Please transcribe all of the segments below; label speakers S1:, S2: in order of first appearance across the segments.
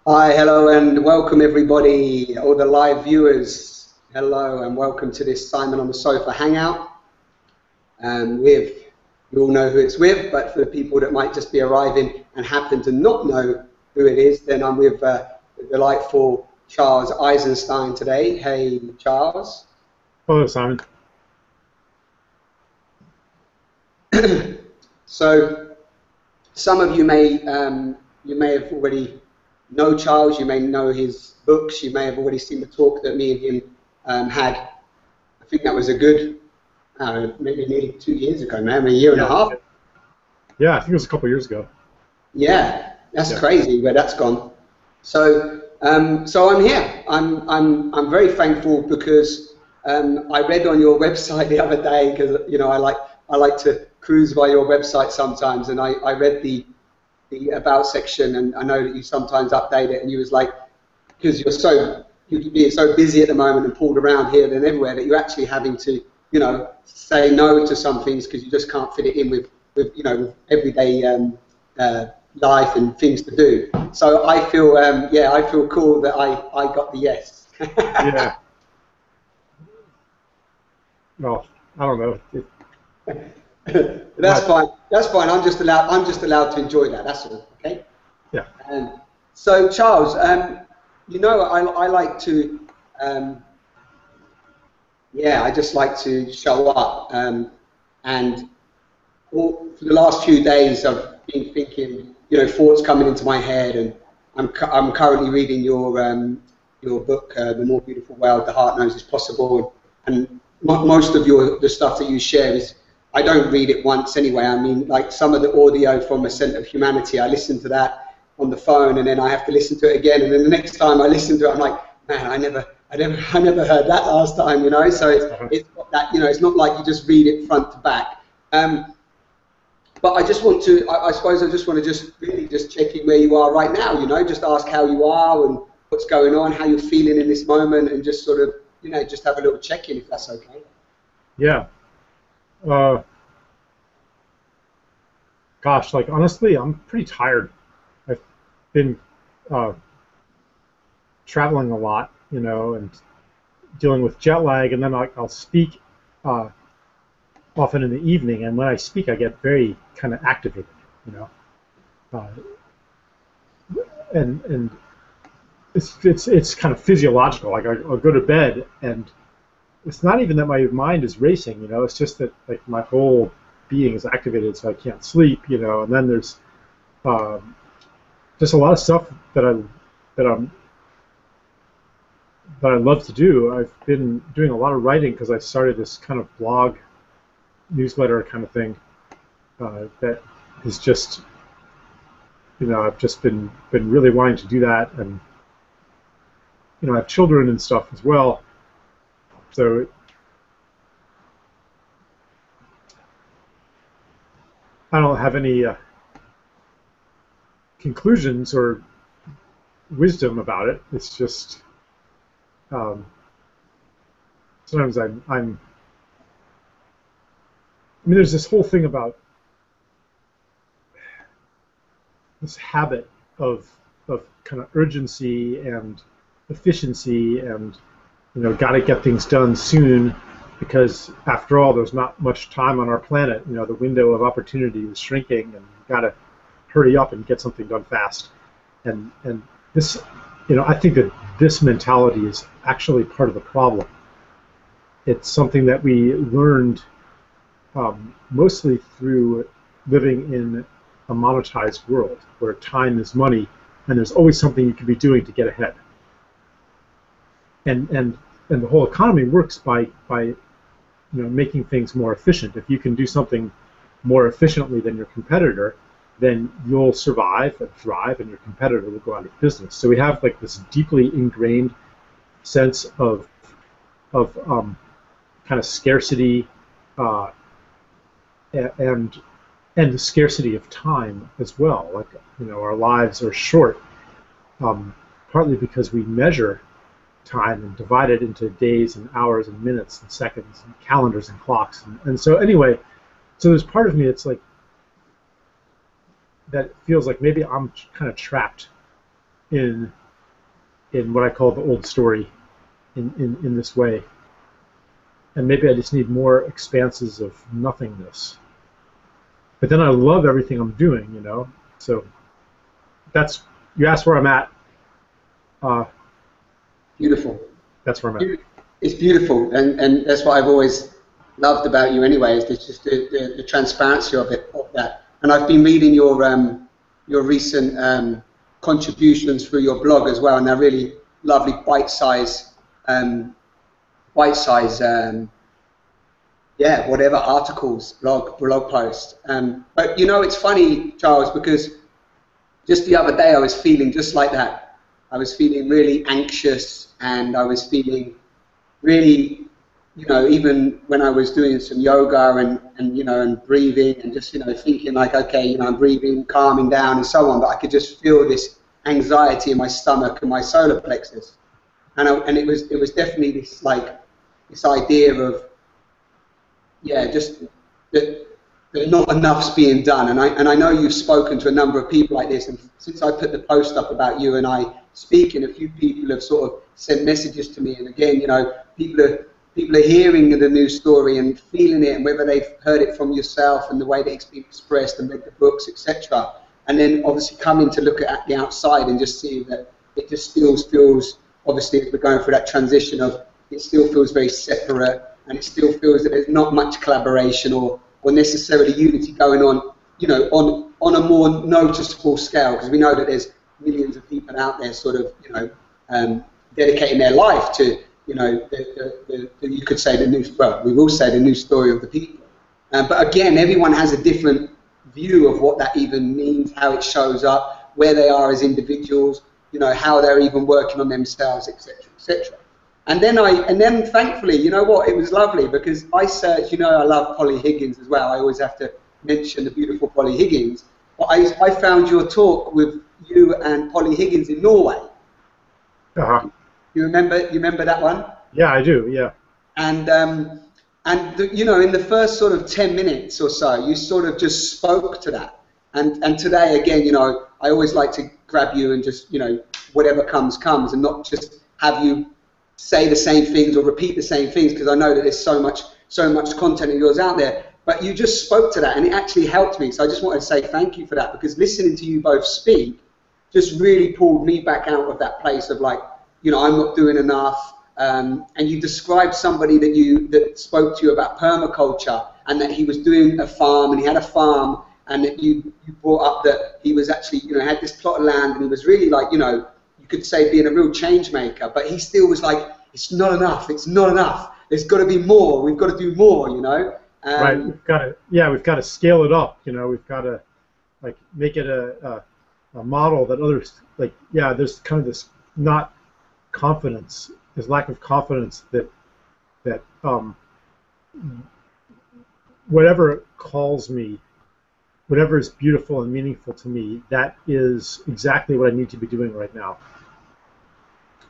S1: Hi, hello, and welcome everybody, all the live viewers. Hello, and welcome to this Simon on the Sofa Hangout. You all know who it's with, but for the people that might just be arriving and happen to not know who it is, then I'm with the delightful Charles Eisenstein today. Hey, Charles.
S2: Hello, Simon.
S1: So, some of you may have already know Charles. You may know his books. You may have already seen the talk that me and him had. I think that was a good, maybe nearly 2 years ago, man, a year and a half.
S2: Yeah, I think it was a couple of years ago.
S1: Yeah, that's crazy where that's gone. So, so I'm here. I'm very thankful because I read on your website the other day, because I like to cruise by your website sometimes, and I read the about section, and I know that you sometimes update it, and you was like, because you're being so busy at the moment and pulled around here and everywhere, that you're actually having to say no to some things because you just can't fit it in with with everyday life and things to do. So I feel I feel cool that I got the yes.
S2: Yeah. Well, I don't know.
S1: That's fine. That's fine. I'm just allowed to enjoy that. That's all. Okay.
S2: Yeah.
S1: So Charles, I like to, I just like to show up. And for the last few days, I've been thinking, thoughts coming into my head, and I'm currently reading your book, The More Beautiful World the Heart Knows Is Possible, and most of the stuff that you share is, I don't read it once anyway. I mean, like some of the audio from Ascent of Humanity, I listen to that on the phone, and then I have to listen to it again, and then the next time I listen to it, I'm like, man, I never heard that last time, So it's got that, it's not like you just read it front to back. But I just want to, I suppose I just want to really check in where you are right now, just ask how you are and what's going on, how you're feeling in this moment, and just sort of, just have a little check-in if that's okay.
S2: Yeah. Gosh, like honestly, I'm pretty tired. I've been traveling a lot, and dealing with jet lag, and then I'll speak often in the evening, and when I speak, I get very kind of activated, and it's kind of physiological. Like I'll go to bed, and it's not even that my mind is racing, it's just that like my whole being is activated, so I can't sleep, and then there's just a lot of stuff that I love to do. I've been doing a lot of writing because I started this kind of blog newsletter kind of thing that is just, I've just been really wanting to do that, and I have children and stuff as well, so I don't have any conclusions or wisdom about it. It's just sometimes I mean, there's this whole thing about this habit of kind of urgency and efficiency, and got to get things done soon, because after all, there's not much time on our planet. The window of opportunity is shrinking, and you've got to hurry up and get something done fast. And this, I think that this mentality is actually part of the problem. It's something that we learned mostly through living in a monetized world where time is money, and there's always something you can be doing to get ahead. And the whole economy works by making things more efficient. If you can do something more efficiently than your competitor, then you'll survive and thrive, and your competitor will go out of business. So we have like this deeply ingrained sense of kind of scarcity, and the scarcity of time as well. Like our lives are short, partly because we measure time and divide it into days and hours and minutes and seconds and calendars and clocks, and so anyway, so there's part of me that's like, that feels like maybe I'm kind of trapped in what I call the old story in this way. And maybe I just need more expanses of nothingness. But then I love everything I'm doing, you know. So that's, you asked where I'm at.
S1: Beautiful.
S2: That's where I'm at.
S1: It's beautiful, and that's what I've always loved about you anyway, is just the transparency of that. And I've been reading your recent contributions through your blog as well, and they're really lovely bite-size whatever articles, blog posts. But you know, it's funny, Charles, because just the other day I was feeling just like that. I was feeling really anxious, and I was feeling really, you know, even when I was doing some yoga and you know, and breathing and just, you know, thinking like, okay, you know, I'm breathing, calming down and so on, but I could just feel this anxiety in my stomach and my solar plexus. And it was definitely this, like, this idea of, yeah, just that not enough's being done. And I know you've spoken to a number of people like this, and since I put the post up about you and I speaking, a few people have sort of sent messages to me, and again, you know, people are hearing the news story and feeling it, and whether they've heard it from yourself and the way that it's been expressed and read the books, etc. And then obviously coming to look at the outside and just seeing that it just still feels, obviously, as we're going through that transition of, it still feels very separate, and it still feels that there's not much collaboration or necessarily unity going on, you know, on a more noticeable scale, because we know that there's millions of people out there sort of, you know, dedicating their life to, you know, you could say the news, well, we will say the news story of the people. But again, everyone has a different view of what that even means, how it shows up, where they are as individuals, you know, how they're even working on themselves, etc., etc. And then thankfully, you know what, it was lovely, because I searched, you know, I love Polly Higgins as well. I always have to mention the beautiful Polly Higgins. But I found your talk with you and Polly Higgins in Norway.
S2: Uh-huh.
S1: You remember that one?
S2: Yeah, I do, yeah.
S1: And you know, in the first sort of 10 minutes or so, you sort of just spoke to that. And today, again, you know, I always like to grab you and just, you know, whatever comes, and not just have you say the same things or repeat the same things, because I know that there's so much content of yours out there. But you just spoke to that, and it actually helped me. So I just wanted to say thank you for that, because listening to you both speak just really pulled me back out of that place of, like, you know, I'm not doing enough. And you described somebody that spoke to you about permaculture, and that he was doing a farm, and he had a farm, and that you brought up that he was actually, you know, had this plot of land, and he was really, like, you know, you could say being a real change maker, but he still was like, it's not enough, there's got to be more, we've got to do more, you know.
S2: Right, we've got to scale it up, you know, we've got to, like, make it a model that others, like, yeah, there's kind of this not confidence, there's lack of confidence that whatever calls me, whatever is beautiful and meaningful to me, that is exactly what I need to be doing right now.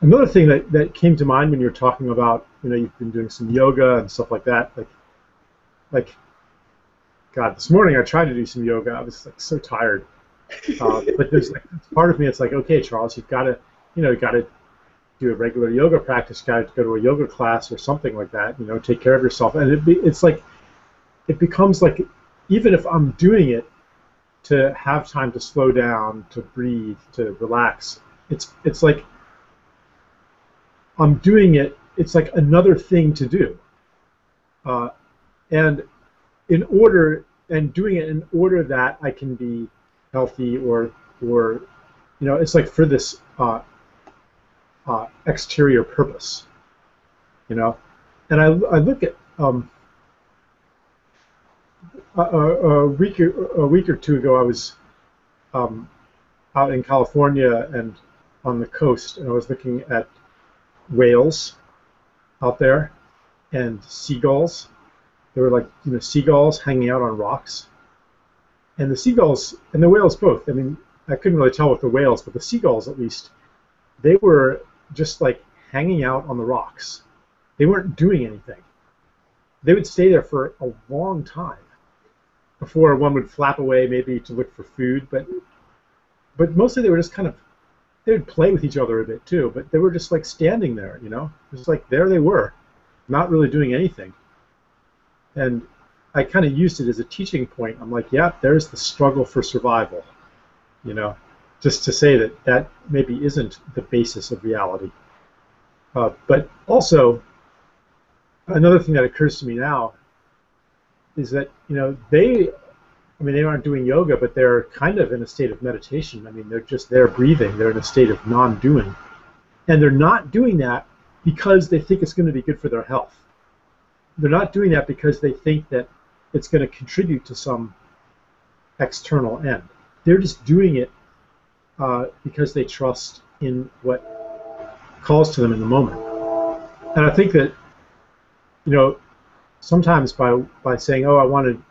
S2: Another thing that came to mind when you were talking about, you know, you've been doing some yoga and stuff like that, like, God, this morning I tried to do some yoga. I was, like, so tired. But there's, like, part of me, it's like, okay, Charles, you've got to, you know, do a regular yoga practice, got to go to a yoga class or something like that, you know, take care of yourself. And it's like, it becomes like, even if I'm doing it to have time to slow down, to breathe, to relax, it's like I'm doing it, it's like another thing to do. And doing it in order that I can be healthy, or you know, it's like for this exterior purpose, you know. And I look at a week or two ago, I was out in California and on the coast, and I was looking at whales out there and seagulls. There were, like, you know, seagulls hanging out on rocks, and the seagulls and the whales both. I mean, I couldn't really tell with the whales, but the seagulls, at least, they were just, like, hanging out on the rocks. They weren't doing anything. They would stay there for a long time before one would flap away, maybe to look for food, but mostly they were just kind of they would play with each other a bit too, but they were just like standing there, just like there they were, not really doing anything. And I kind of used it as a teaching point. I'm like, yeah, there's the struggle for survival, just to say that maybe isn't the basis of reality. But also, another thing that occurs to me now is that, they aren't doing yoga, but they're kind of in a state of meditation. I mean, they're just there breathing. They're in a state of non-doing. And they're not doing that because they think it's going to be good for their health. They're not doing that because they think that it's going to contribute to some external end. They're just doing it because they trust in what calls to them in the moment. And I think that, sometimes by saying, oh, I want to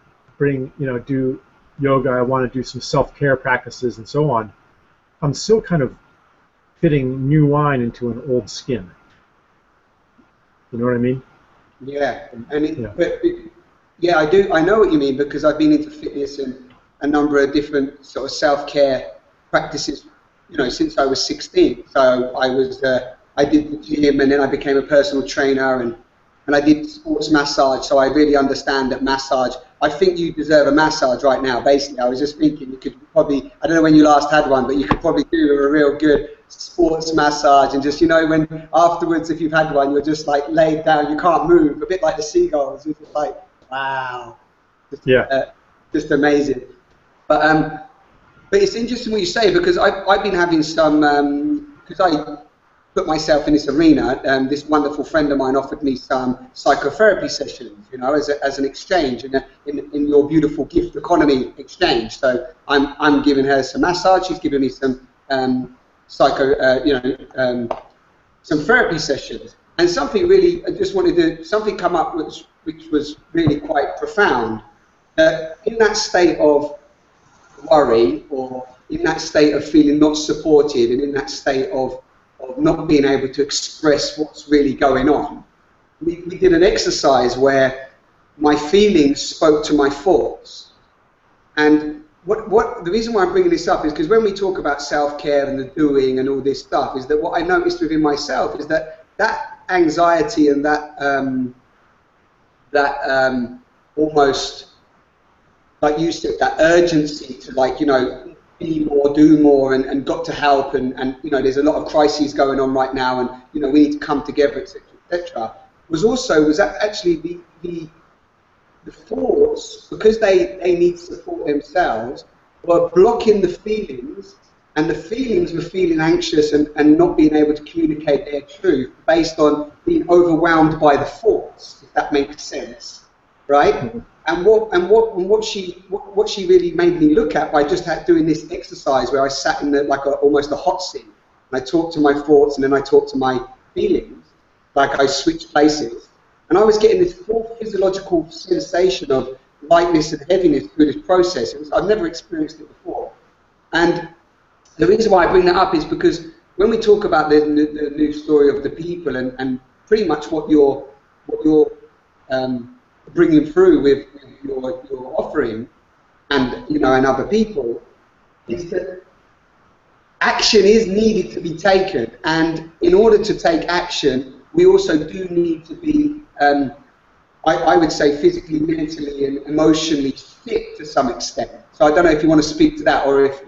S2: do yoga, I want to do some self-care practices and so on, I'm still kind of fitting new wine into an old skin. You know what I mean?
S1: Yeah, I do. I know what you mean, because I've been into fitness and a number of different sort of self-care practices, since I was 16. So I did the gym, and then I became a personal trainer, and I did sports massage. So I really understand that massage. I think you deserve a massage right now. Basically, I was just thinking you could probably, I don't know when you last had one, but you could probably do a real good sports massage, and just, when afterwards, if you've had one, you're just like laid down, you can't move, a bit like the seagulls. It's just like, wow, just amazing. But it's interesting what you say, because I've been having some, because I put myself in this arena, this wonderful friend of mine offered me some psychotherapy sessions, as an exchange in your beautiful gift economy exchange. So I'm giving her some massage, she's giving me some some therapy sessions. And something really, I just wanted to, something come up which was really quite profound. In that state of worry, or in that state of feeling not supported, and in that state of not being able to express what's really going on, we did an exercise where my feelings spoke to my thoughts. And the reason why I'm bringing this up is because when we talk about self-care and the doing and all this stuff, is that what I noticed within myself is that anxiety and that almost, like you said, that urgency to be more, do more, and got to help, and there's a lot of crises going on right now, and we need to come together, etc. Was actually the thoughts, because they need support themselves, were blocking the feelings, and the feelings were feeling anxious and not being able to communicate their truth based on being overwhelmed by the thoughts, if that makes sense, right? Mm-hmm. And what she really made me look at by just doing this exercise, where I sat in almost a hot seat, and I talked to my thoughts, and then I talked to my feelings, like I switched places, and I was getting this full physiological sensation of lightness and heaviness through this process. I've never experienced it before. And the reason why I bring that up is because when we talk about the new story of the people, and pretty much what you're bringing through with your offering, and and other people, is that action is needed to be taken, and in order to take action, we also do need to be, I would say, physically, mentally, and emotionally fit to some extent. So I don't know if you want to speak to that, or if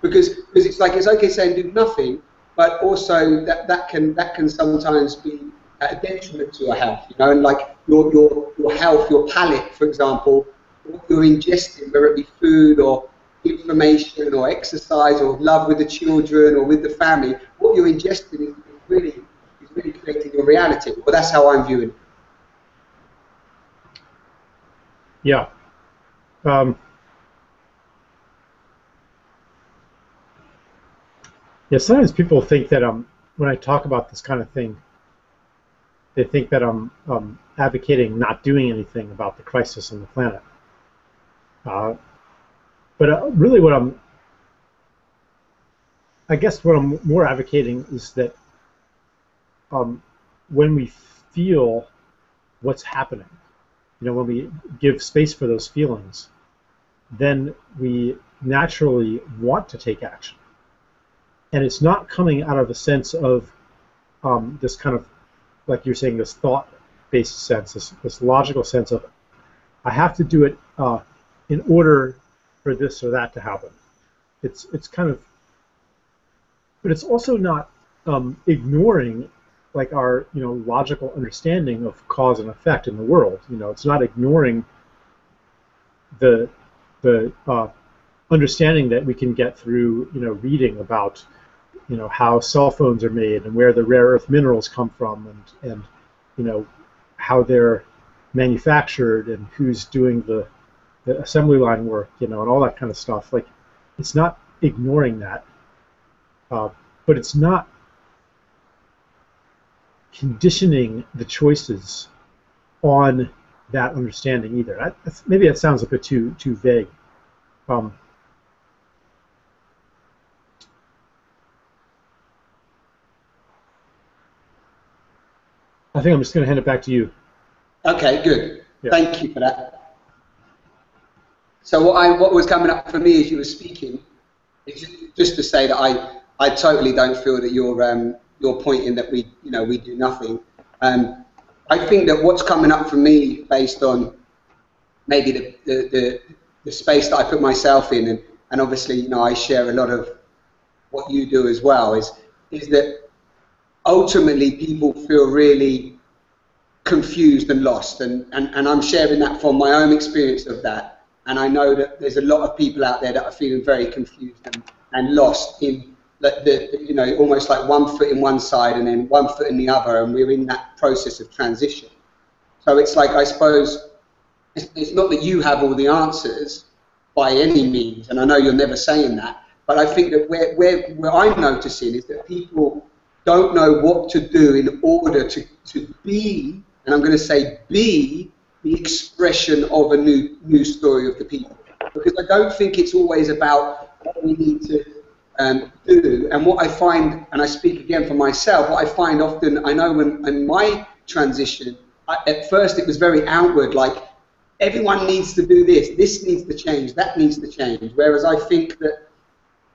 S1: because it's like, it's okay saying do nothing, but also that can sometimes be a detriment to your health, and like your health, your palate, for example, what you're ingesting, whether it be food or information or exercise or love with the children or with the family, what you're ingesting is really creating your reality. Well, that's how I'm viewing it.
S2: Yeah. Yeah, sometimes people think that when I talk about this kind of thing, they think that I'm advocating not doing anything about the crisis on the planet. But really what I'm more advocating is that when we feel what's happening, when we give space for those feelings, then we naturally want to take action. and it's not coming out of a sense of this kind of, like you're saying, this thought-based sense, this logical sense of I have to do it in order for this or that to happen. It's kind of, but it's also not ignoring like our logical understanding of cause and effect in the world. It's not ignoring the understanding that we can get through reading about how cell phones are made and where the rare earth minerals come from, and how they're manufactured and who's doing the assembly line work, and all that kind of stuff. Like, it's not ignoring that, but it's not conditioning the choices on that understanding either. Maybe that sounds a bit too vague. I think I'm just going to hand it back to you.
S1: Okay, good.
S2: Yeah.
S1: Thank you for that. So what was coming up for me as you were speaking is just to say that I totally don't feel that you're pointing that we do nothing. I think that what's coming up for me, based on maybe the space that I put myself in, and obviously I share a lot of what you do as well, is that ultimately people feel really confused and lost, and I'm sharing that from my own experience of that, and I know that there's a lot of people out there that are feeling very confused and lost in almost like one foot in one side and then one foot in the other, and we're in that process of transition. So it's like, I suppose it's not that you have all the answers by any means, and I know you're never saying that, but I think that where I'm noticing is that people don't know what to do in order to be, and I'm going to say be, the expression of a new story of the people. Because I don't think it's always about what we need to do. And what I find, and I speak again for myself, what I find often, I know when in my transition, at first it was very outward, like everyone needs to do this needs to change, that needs to change. Whereas I think that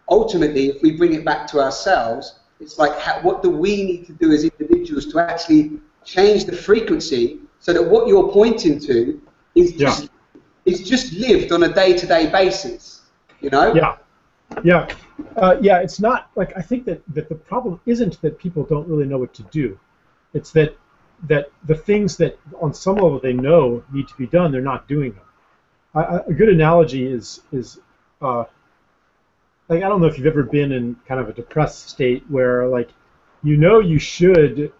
S1: ultimately, if we bring it back to ourselves, it's like, what do we need to do as individuals to actually change the frequency so that what you're pointing to is just lived on a day-to-day basis,
S2: Yeah. It's not like, I think that the problem isn't that people don't really know what to do. It's that the things that on some level they know need to be done, they're not doing them. A good analogy is like, I don't know if you've ever been in kind of a depressed state where, like, you should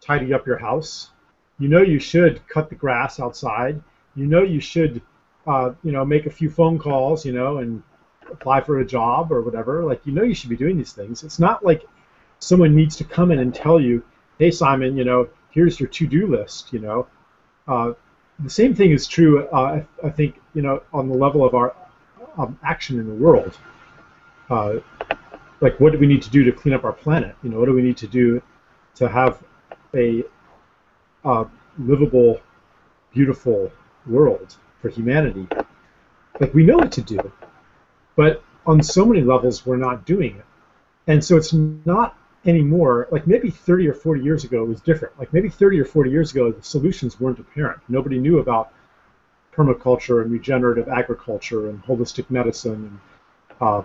S2: tidy up your house, you should cut the grass outside, you should make a few phone calls, and apply for a job or whatever. Like, you should be doing these things. It's not like someone needs to come in and tell you, hey, Simon, here's your to-do list. The same thing is true, I think, on the level of our action in the world. Like, what do we need to do to clean up our planet? What do we need to do to have a livable, beautiful world for humanity? Like, we know what to do, but on so many levels we're not doing it. And so it's not anymore, like maybe 30 or 40 years ago it was different. Like maybe 30 or 40 years ago the solutions weren't apparent. Nobody knew about permaculture and regenerative agriculture and holistic medicine and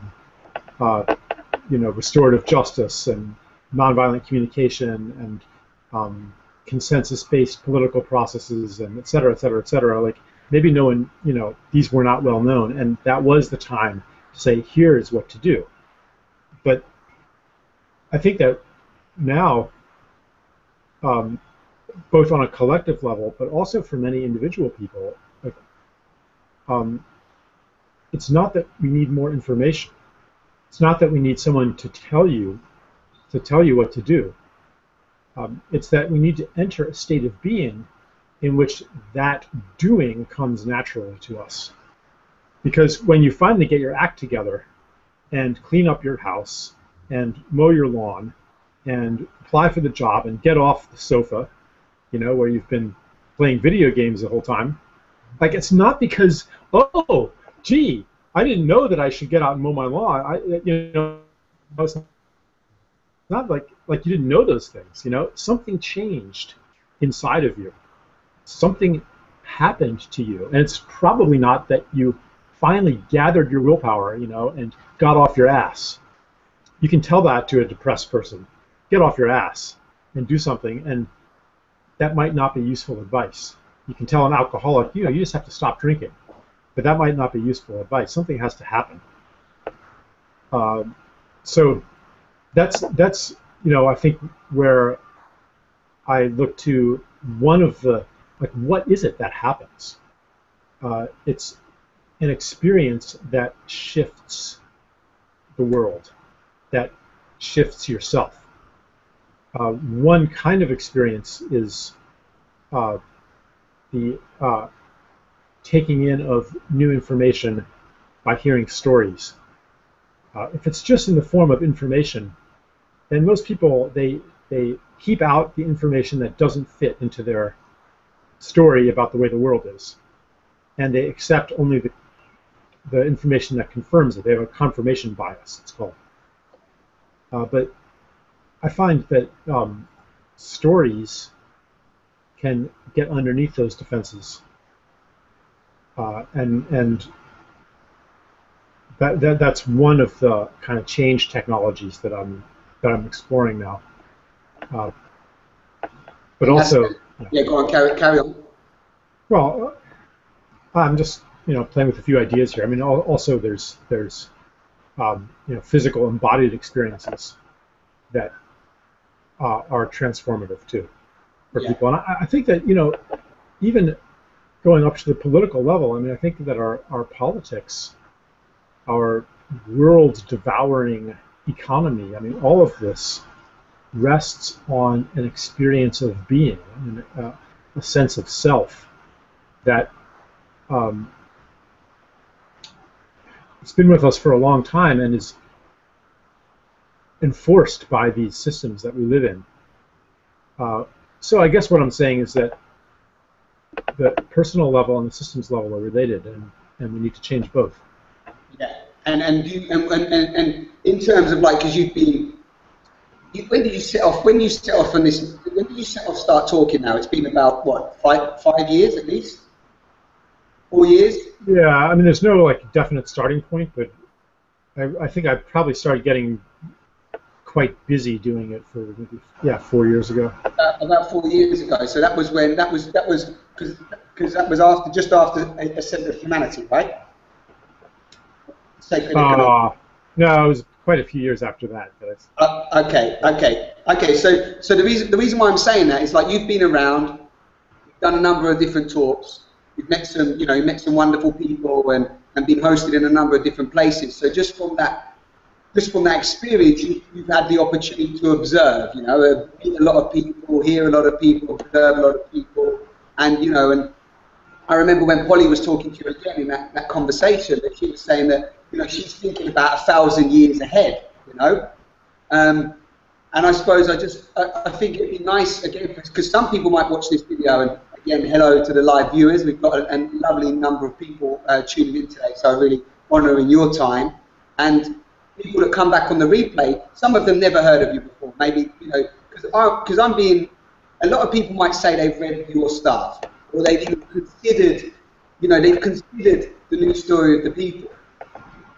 S2: restorative justice and nonviolent communication and consensus-based political processes and et cetera, et cetera, et cetera. Like, maybe no one, these were not well known, and that was the time to say, here is what to do. But I think that now, both on a collective level, but also for many individual people, like, it's not that we need more information. It's not that we need someone to tell you what to do. It's that we need to enter a state of being in which that doing comes naturally to us. Because when you finally get your act together and clean up your house and mow your lawn and apply for the job and get off the sofa, where you've been playing video games the whole time, like, it's not because, oh, gee, I didn't know that I should get out and mow my lawn. It's not like you didn't know those things. Something changed inside of you. Something happened to you, and it's probably not that you finally gathered your willpower, and got off your ass. You can tell that to a depressed person. Get off your ass and do something, and that might not be useful advice. You can tell an alcoholic, you just have to stop drinking, but that might not be useful advice. Something has to happen. So that's I think where I look to one of the, what is it that happens? It's an experience that shifts the world, that shifts yourself. One kind of experience is the taking in of new information by hearing stories. If it's just in the form of information, then most people, they keep out the information that doesn't fit into their story about the way the world is, and they accept only the information that confirms it. They have a confirmation bias, it's called. But I find that stories can get underneath those defenses, and that's one of the kind of change technologies that I'm exploring now. But also,
S1: yeah, go on, carry on.
S2: Well, I'm just playing with a few ideas here. I mean, also there's physical embodied experiences that are transformative too for people. And I think that even going up to the political level, I mean, I think that our politics, our world-devouring economy, I mean, all of this rests on an experience of being, a sense of self that it's been with us for a long time and is enforced by these systems that we live in. So I guess what I'm saying is that the personal level and the systems level are related, and we need to change both.
S1: Yeah, and in terms of because you've been, when did you set off? When you set off on this? When did you set off? Start talking now. It's been about what, five years at least, 4 years.
S2: Yeah, I mean, there's no definite starting point, but I think I probably started getting quite busy doing it for maybe 4 years ago.
S1: About 4 years ago. So that was when that was because that was just after Ascent of Humanity, right?
S2: No, it was quite a few years after that.
S1: Okay. So the reason why I'm saying that is you've been around, you've done a number of different talks, you've met some wonderful people, and been hosted in a number of different places. So just from that experience, you've had the opportunity to observe, meet a lot of people, hear a lot of people, observe a lot of people, and and I remember when Polly was talking to you again in that conversation, that she was saying that she's thinking about 1,000 years ahead, and I suppose I think it'd be nice again, because some people might watch this video, and again, hello to the live viewers. We've got a lovely number of people tuning in today, so I'm really honouring your time. And people that come back on the replay, some of them never heard of you before, maybe, because I'm being, a lot of people might say they've read your stuff, or they've even considered, they've considered the new story of the people.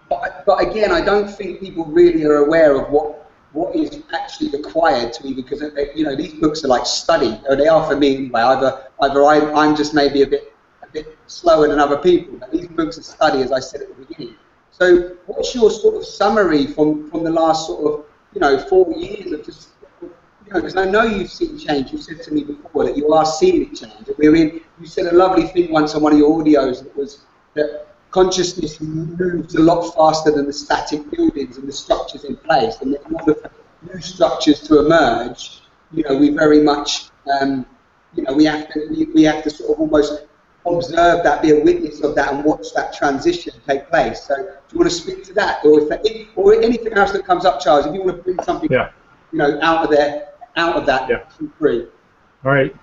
S1: But again, I don't think people really are aware of what is actually required to even, because these books are like study, or they are for me anyway. Either I'm just maybe a bit slower than other people, but these books are study, as I said at the beginning. So what's your sort of summary from the last sort of 4 years of just, because I know you've seen change. You said to me before that you are seeing it change. You said a lovely thing once on one of your audios that consciousness moves a lot faster than the static buildings and the structures in place, and in order for new structures to emerge, we very much, we have to sort of almost observe that, be a witness of that, and watch that transition take place. So, do you want to speak to that, or anything else that comes up, Charles? If you want to bring something, out of that, feel free.
S2: All right.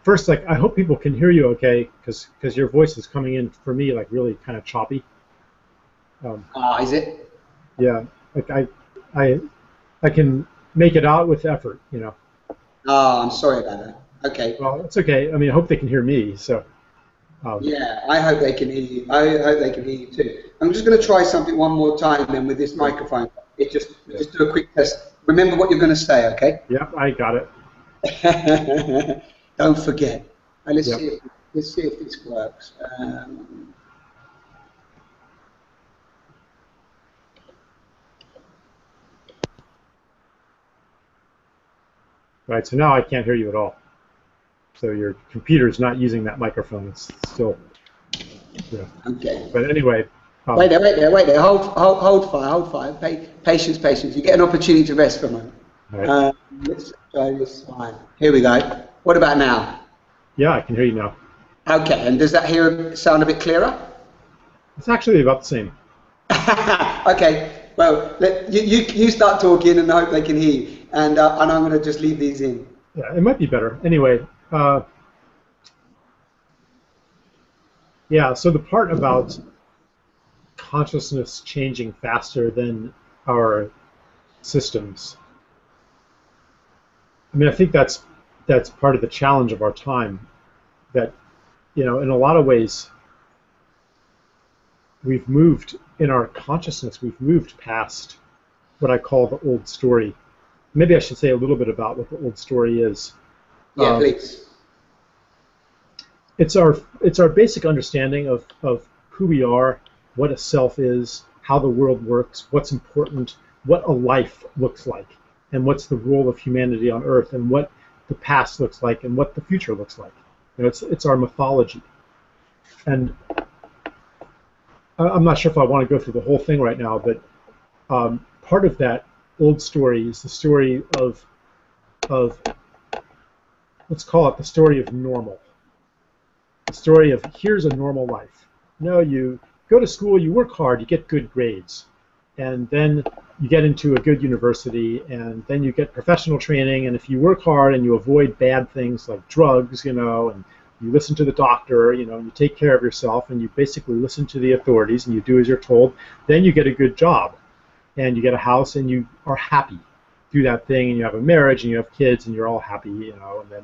S2: First, I hope people can hear you okay, because your voice is coming in for me really kind of choppy.
S1: Is it?
S2: Yeah, like I can make it out with effort, you know.
S1: I'm sorry about that. Okay.
S2: Well, it's okay. I mean, I hope they can hear me. So,
S1: Yeah, I hope they can hear you. I hope they can hear you too. I'm just going to try something one more time then with this
S2: yeah,
S1: microphone. It just
S2: yeah,
S1: just do a quick test. Remember what you're going to say, okay?
S2: yeah, I got it.
S1: Don't forget. Let's
S2: Yep.
S1: see if this works.
S2: Right. So now I can't hear you at all. So your computer's not using that microphone. It's still, yeah.
S1: Okay.
S2: But anyway,
S1: Wait there, wait there, wait there. Hold fire, hold fire. Patience, patience. You get an opportunity to rest for a moment.
S2: all right.
S1: Let's try this line. Here we go. What about now?
S2: Yeah, I can hear you now.
S1: Okay, and does that here sound a bit clearer?
S2: It's actually about the same.
S1: Okay, well, you start talking and I hope they can hear you. And I'm going to just leave these in.
S2: Yeah, it might be better. Anyway, yeah. So the part about consciousness changing faster than our systems. I mean, I think that's part of the challenge of our time. That, you know, in a lot of ways, we've moved in our consciousness. We've moved past what I call the old story. Maybe I should say a little bit about what the old story is.
S1: Yeah, please.
S2: It's our basic understanding of who we are, what a self is, how the world works, what's important, what a life looks like, and what's the role of humanity on Earth, and what the past looks like, and what the future looks like. You know, it's our mythology. And I'm not sure if I want to go through the whole thing right now, but part of that old story is the story of let's call it the story of normal. The story of here's a normal life. No, you go to school, you work hard, you get good grades, and then you get into a good university, and then you get professional training, and if you work hard and you avoid bad things like drugs, you know, and you listen to the doctor, you know, and you take care of yourself, and you basically listen to the authorities, and you do as you're told, then you get a good job, and you get a house, and you are happy through that thing, and you have a marriage, and you have kids, and you're all happy, you know, and then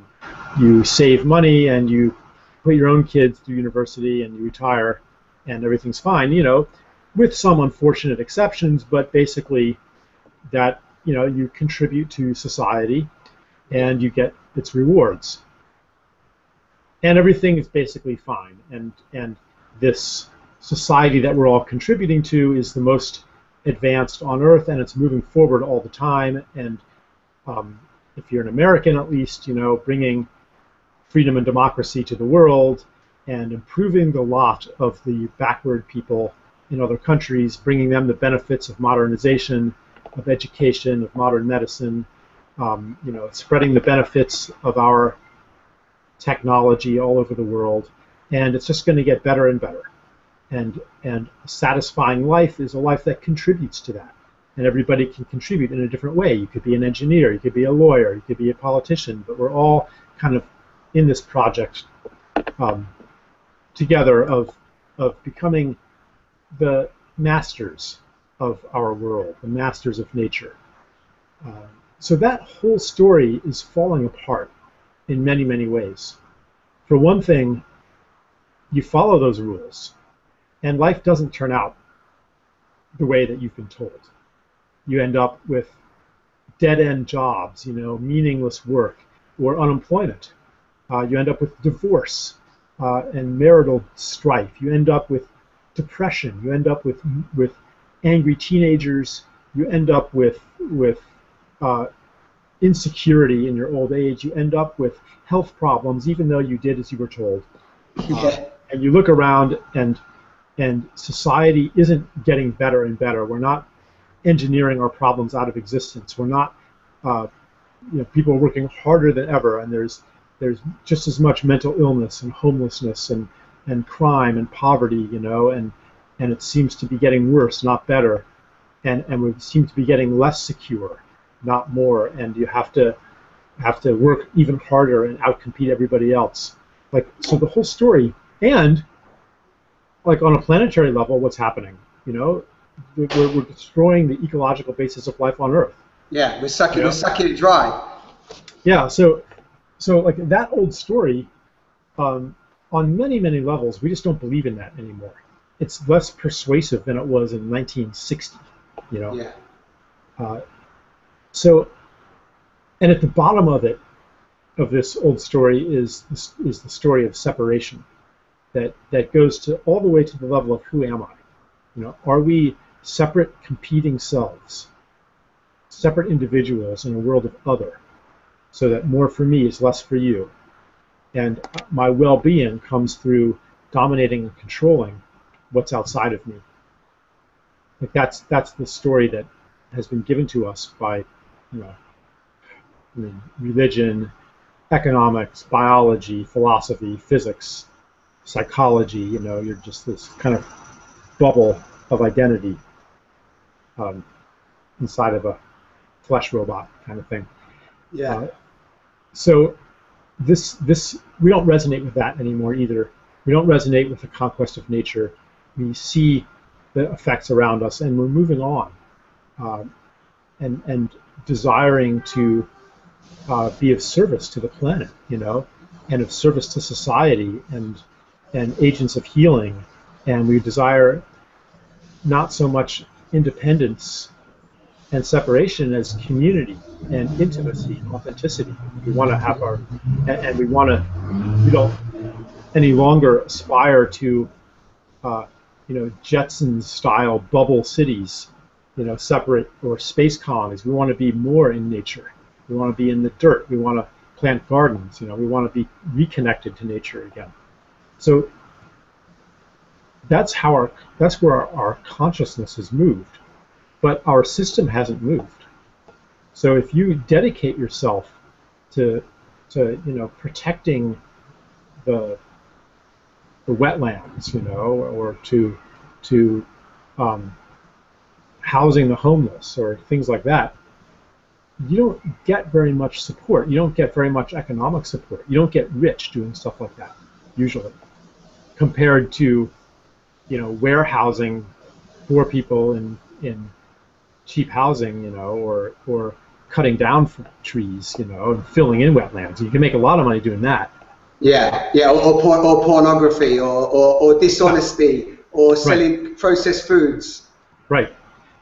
S2: you save money, and you put your own kids through university, and you retire, and everything's fine, you know, with some unfortunate exceptions, but basically that, you know, you contribute to society and you get its rewards. And everything is basically fine. And this society that we're all contributing to is the most advanced on Earth, and it's moving forward all the time. And if you're an American, at least, you know, bringing freedom and democracy to the world and improving the lot of the backward people in other countries, bringing them the benefits of modernization, of education, of modern medicine, you know, spreading the benefits of our technology all over the world, and it's just going to get better and better. And a satisfying life is a life that contributes to that. And everybody can contribute in a different way. You could be an engineer, you could be a lawyer, you could be a politician, but we're all kind of in this project together of becoming the masters of our world, the masters of nature. So that whole story is falling apart in many, many ways. For one thing, you follow those rules, and life doesn't turn out the way that you've been told. You end up with dead-end jobs, you know, meaningless work, or unemployment. You end up with divorce and marital strife. You end up with depression. You end up with angry teenagers. You end up with insecurity in your old age. You end up with health problems, even though you did as you were told. And you look around, and society isn't getting better and better. We're not engineering our problems out of existence. We're not, you know, people are working harder than ever, and there's just as much mental illness and homelessness and crime and poverty, you know, and it seems to be getting worse, not better, and we seem to be getting less secure, not more, and you have to work even harder and outcompete everybody else. Like, so the whole story, and like on a planetary level, what's happening? You know, we're destroying the ecological basis of life on Earth.
S1: Yeah, we're sucking it dry.
S2: Yeah, so like that old story, on many, many levels, we just don't believe in that anymore. It's less persuasive than it was in 1960, you know.
S1: Yeah.
S2: So, and at the bottom of it, of this old story is the story of separation, that goes to all the way to the level of who am I? You know, are we separate competing selves, separate individuals in a world of other, so that more for me is less for you, and my well-being comes through dominating and controlling what's outside of me. Like that's the story that has been given to us by, you know, I mean, religion, economics, biology, philosophy, physics, psychology. You know, you're just this kind of bubble of identity inside of a flesh robot kind of thing.
S1: Yeah.
S2: So this we don't resonate with that anymore either. We don't resonate with the conquest of nature. We see the effects around us, and we're moving on, and desiring to be of service to the planet, you know, and of service to society, and agents of healing. And we desire not so much independence and separation as community and intimacy and authenticity. We want to have our, and we don't any longer aspire to, you know, Jetsons style bubble cities, you know, separate, or space colonies. We want to be more in nature. We want to be in the dirt. We want to plant gardens. You know, we want to be reconnected to nature again. So that's where our consciousness has moved, but our system hasn't moved. So if you dedicate yourself to you know, protecting the wetlands, you know, or to housing the homeless or things like that, you don't get very much support. You don't get very much economic support. You don't get rich doing stuff like that, usually, compared to, you know, warehousing poor people in cheap housing, you know, or cutting down trees, you know, and filling in wetlands. You can make a lot of money doing that.
S1: Yeah, yeah, or pornography, or dishonesty, or selling processed foods. Right,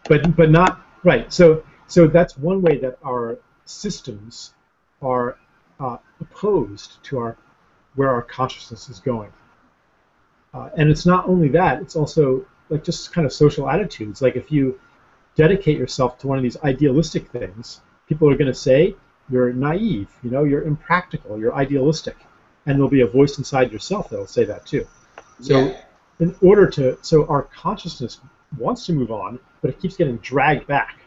S2: but not right. So that's one way that our systems are opposed to where our consciousness is going. And it's not only that; it's also like just kind of social attitudes. Like if you dedicate yourself to one of these idealistic things, people are going to say you're naive. You know, you're impractical. You're idealistic. And there'll be a voice inside yourself that'll say that too. So in order to, so our consciousness wants to move on, but it keeps getting dragged back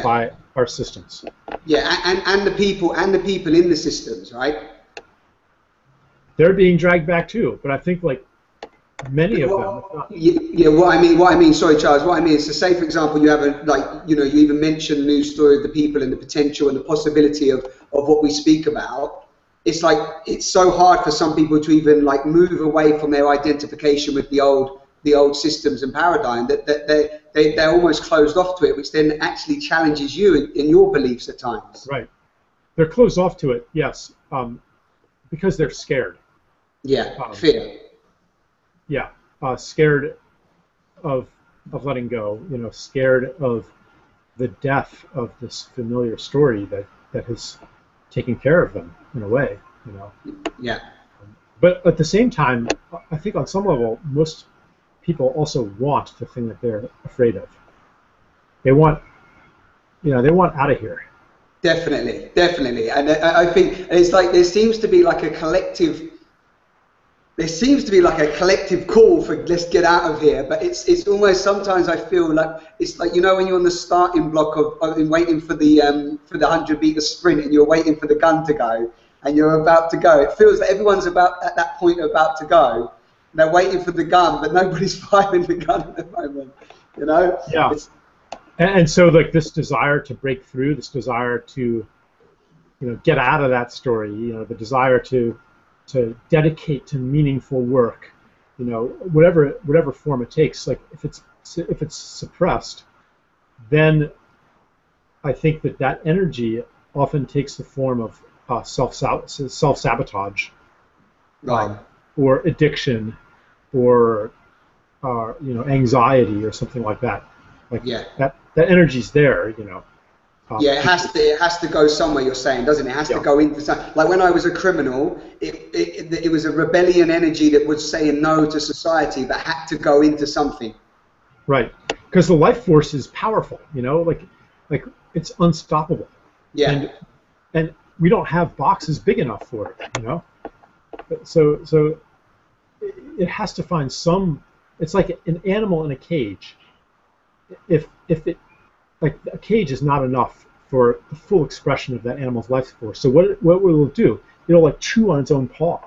S2: by our systems.
S1: Yeah, and the people in the systems, right?
S2: They're being dragged back too, but I think like many of them.
S1: Yeah, what I mean, sorry, Charles. What I mean is to say, for example, you have you know, you even mentioned the news story of the people and the potential and the possibility of what we speak about. It's like it's so hard for some people to even like move away from their identification with the old systems and paradigm that they're almost closed off to it, which then actually challenges you in your beliefs at times.
S2: Right, they're closed off to it, yes, because they're scared.
S1: Yeah, fear.
S2: Yeah, scared of letting go. You know, scared of the death of this familiar story that has taken care of them in a way, you know.
S1: Yeah.
S2: But at the same time, I think on some level, most people also want the thing that they're afraid of. They want, you know, they want out of here.
S1: Definitely, definitely, and I think it's like there seems to be like a collective call for let's get out of here, but it's almost sometimes I feel like it's like, you know, when you're on the starting block of waiting for the 100-meter sprint and you're waiting for the gun to go and you're about to go. It feels like everyone's about at that point about to go. They're waiting for the gun, but nobody's firing the gun at the moment. You know?
S2: Yeah. And so like this desire to break through, this desire to, you know, get out of that story, you know, the desire to dedicate to meaningful work, you know, whatever form it takes. Like if it's if it's suppressed, then I think that energy often takes the form of self-sabotage,
S1: Right.
S2: or addiction, or anxiety, or something like that. Like
S1: Yeah.
S2: that energy's there,
S1: Yeah, it has to go somewhere. You're saying, doesn't it? It has to go into something. Like when I was a criminal, it was a rebellion energy that was saying no to society, that had to go into something.
S2: Right, because the life force is powerful. Like it's unstoppable.
S1: Yeah.
S2: And we don't have boxes big enough for it. So it has to find some. It's like an animal in a cage. If it, like, a cage is not enough for the full expression of that animal's life force. So what will it do? It'll like chew on its own paw.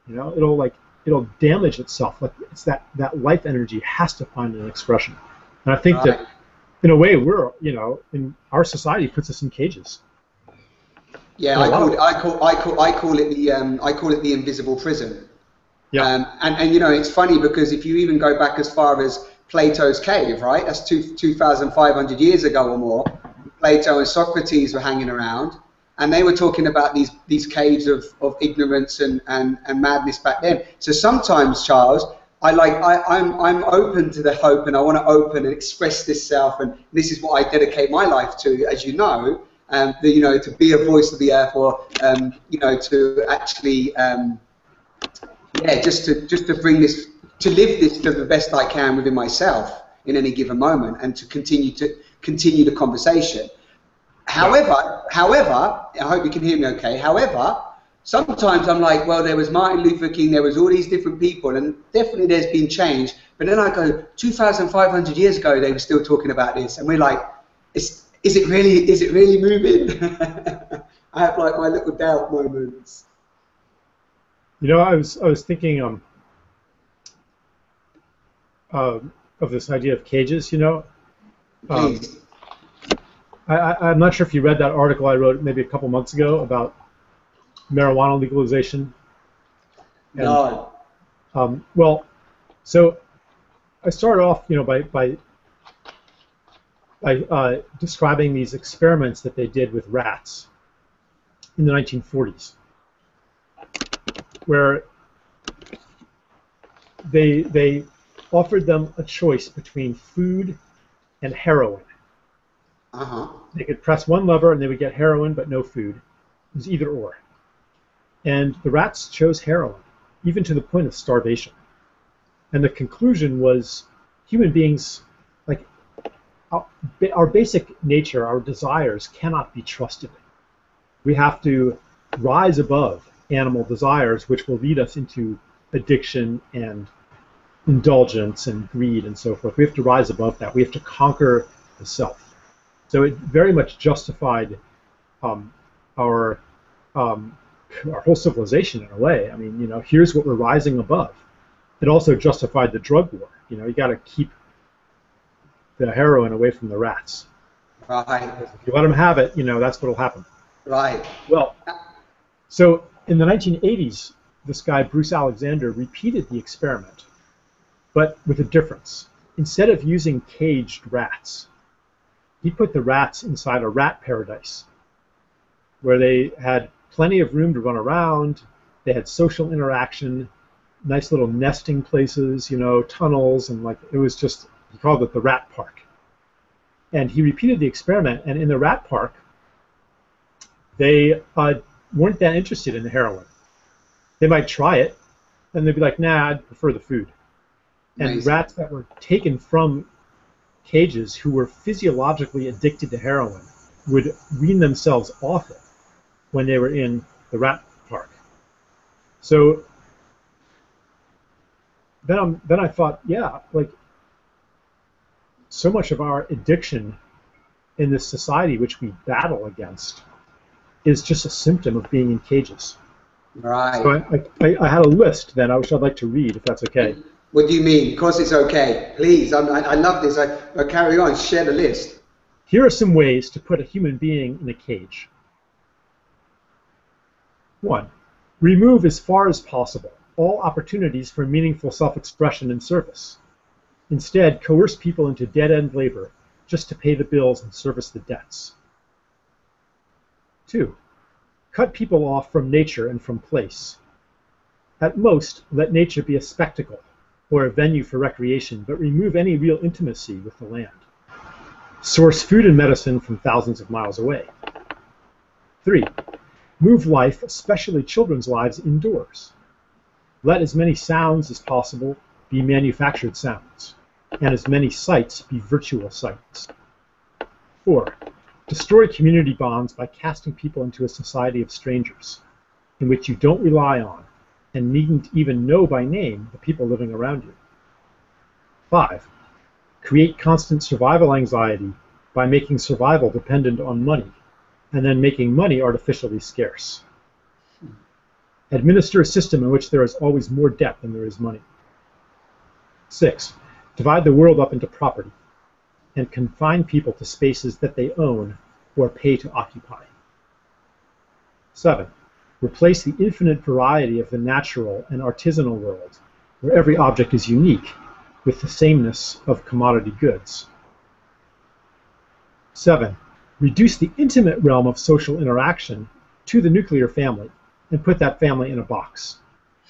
S2: It'll damage itself. Like it's that life energy has to find an expression. And I think that in a way we're in our society puts us in cages.
S1: Yeah, I call it the invisible prison.
S2: Yeah.
S1: And it's funny because if you even go back as far as Plato's cave, right? That's 2,500 years ago or more. Plato and Socrates were hanging around, and they were talking about these caves of ignorance and madness back then. So sometimes, Charles, I'm open to the hope, and I want to open and express this self, and this is what I dedicate my life to, as you know, to be a voice of the earth, or to actually just to bring this, to live this to the best I can within myself in any given moment, and to continue the conversation. However, I hope you can hear me okay. However, sometimes I'm like, well, there was Martin Luther King, there was all these different people, and definitely there's been change. But then I go, 2,500 years ago, they were still talking about this, and we're like, is it really moving? I have like my little doubt moments.
S2: I was thinking of this idea of cages.
S1: Please.
S2: I'm not sure if you read that article I wrote maybe a couple months ago about marijuana legalization.
S1: No.
S2: Well, so I started off, by describing these experiments that they did with rats in the 1940s, where they offered them a choice between food and heroin. They could press one lever and they would get heroin, but no food. It was either or. And the rats chose heroin, even to the point of starvation. And the conclusion was human beings, like our basic nature, our desires cannot be trusted. We have to rise above animal desires, which will lead us into addiction and indulgence and greed and so forth. We have to rise above that. We have to conquer the self. So it very much justified our whole civilization in a way. I mean, here's what we're rising above. It also justified the drug war. You got to keep the heroin away from the rats.
S1: Right.
S2: If you let them have it, that's what'll happen.
S1: Right.
S2: Well, so in the 1980s, this guy Bruce Alexander repeated the experiment, but with a difference. Instead of using caged rats, he put the rats inside a rat paradise, where they had plenty of room to run around. They had social interaction, nice little nesting places, tunnels, and it was just, he called it the rat park. And he repeated the experiment, and in the rat park, they weren't that interested in the heroin. They might try it, and they'd be like, nah, I'd prefer the food. And
S1: Amazing.
S2: Rats that were taken from cages who were physiologically addicted to heroin would wean themselves off it when they were in the rat park. So then I thought, yeah, so much of our addiction in this society, which we battle against, is just a symptom of being in cages.
S1: Right.
S2: So I had a list then, which I'd like to read, if that's okay.
S1: What do you mean? Because it's okay. Please, I love this. I carry on. Share the list.
S2: Here are some ways to put a human being in a cage. 1. Remove as far as possible all opportunities for meaningful self-expression and service. Instead, coerce people into dead-end labor just to pay the bills and service the debts. 2. Cut people off from nature and from place. At most, let nature be a spectacle or a venue for recreation, but remove any real intimacy with the land. Source food and medicine from thousands of miles away. 3. Move life, especially children's lives, indoors. Let as many sounds as possible be manufactured sounds, and as many sights be virtual sights. 4. Destroy community bonds by casting people into a society of strangers, in which you don't rely on, and needn't even know by name, the people living around you. 5. Create constant survival anxiety by making survival dependent on money, and then making money artificially scarce. Administer a system in which there is always more debt than there is money. 6. Divide the world up into property, and confine people to spaces that they own or pay to occupy. 7. Replace the infinite variety of the natural and artisanal world, where every object is unique, with the sameness of commodity goods. 7. Reduce the intimate realm of social interaction to the nuclear family, and put that family in a box.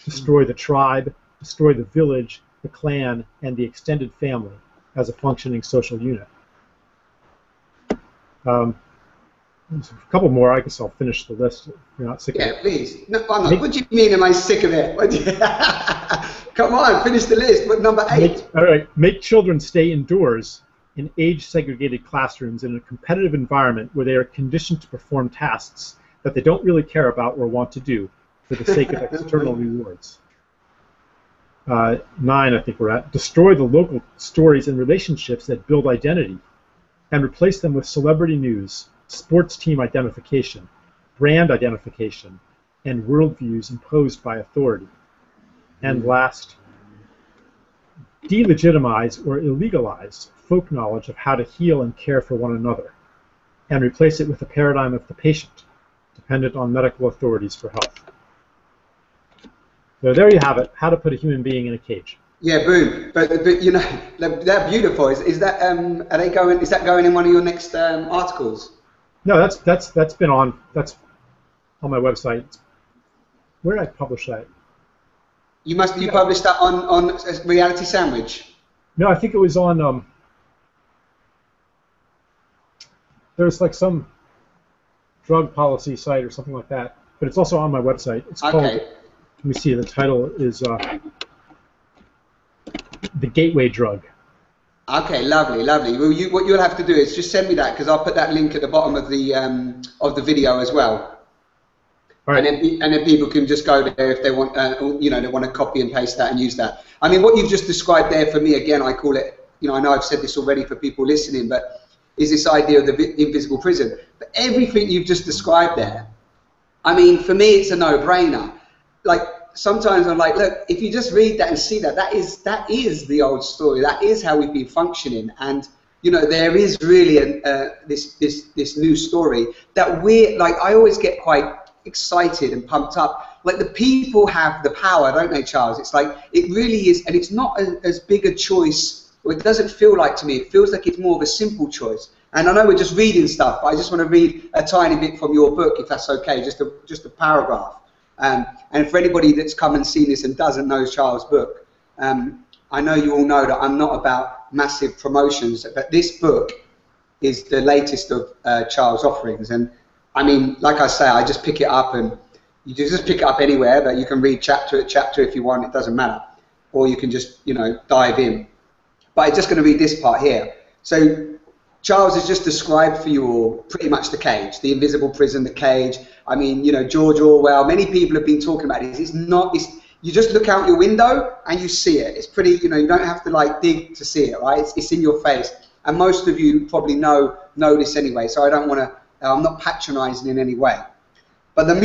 S2: Destroy the tribe, destroy the village, the clan, and the extended family as a functioning social unit. There's a couple more. I guess I'll finish the list if you're not sick of it.
S1: Yeah, please. No, I'm not. What do you mean, am I sick of it? Come on, finish the list. What, number 8?
S2: All right. Make children stay indoors in age-segregated classrooms in a competitive environment where they are conditioned to perform tasks that they don't really care about or want to do for the sake of external rewards. 9, I think we're at. Destroy the local stories and relationships that build identity, and replace them with celebrity news, sports team identification, brand identification, and worldviews imposed by authority. And last, delegitimize or illegalize folk knowledge of how to heal and care for one another, and replace it with a paradigm of the patient, dependent on medical authorities for health. So there you have it, how to put a human being in a cage.
S1: Yeah, boom. But you know, they're beautiful. Is that are they going? Is that going in one of your next articles?
S2: No, that's been on. That's on my website. Where did I publish that?
S1: You published that on Reality Sandwich.
S2: No, I think it was on. There's like some drug policy site or something like that, but it's also on my website. It's called. Let me see. The title is "The Gateway Drug."
S1: Okay, lovely, lovely. Well, what you'll have to do is just send me that, because I'll put that link at the bottom of the video as well. Right. And then people can just go there if they want, they want to copy and paste that and use that. I mean, what you've just described there for me, again, I call it, I know I've said this already for people listening, but is this idea of the invisible prison. But everything you've just described there, I mean, for me, it's a no-brainer. Like, sometimes I'm like, look, if you just read that and see that, that is the old story. That is how we've been functioning. And, there is really this new story that I always get quite excited and pumped up. Like, the people have the power, don't they, Charles? It's like, it really is, and it's not as big a choice, or it doesn't feel like to me. It feels like it's more of a simple choice. And I know we're just reading stuff, but I just want to read a tiny bit from your book, if that's okay, just a paragraph. And for anybody that's come and seen this and doesn't know Charles' book, I know you all know that I'm not about massive promotions, but this book is the latest of Charles' offerings. And I mean, like I say, I just pick it up, and you just pick it up anywhere, but you can read chapter if you want, it doesn't matter. Or you can just, dive in. But I'm just going to read this part here. So Charles has just described for you all pretty much the cage, the invisible prison, the cage. I mean, George Orwell, many people have been talking about it. You just look out your window and you see it. It's pretty, you don't have to dig to see it, right? It's in your face. And most of you probably know this anyway, so I'm not patronizing in any way. But I'm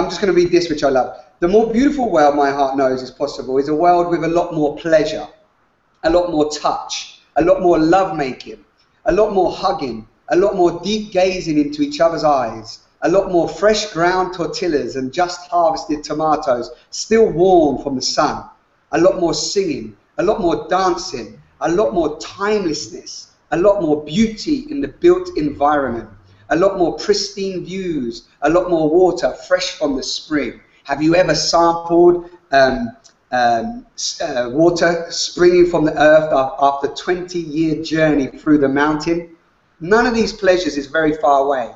S1: just going to read this, which I love. The more beautiful world my heart knows is possible is a world with a lot more pleasure, a lot more touch, a lot more lovemaking, a lot more hugging, a lot more deep gazing into each other's eyes, a lot more fresh ground tortillas and just harvested tomatoes, still warm from the sun, a lot more singing, a lot more dancing, a lot more timelessness, a lot more beauty in the built environment, a lot more pristine views, a lot more water fresh from the spring. Have you ever sampled water springing from the earth after 20-year journey through the mountain? None of these pleasures is very far away.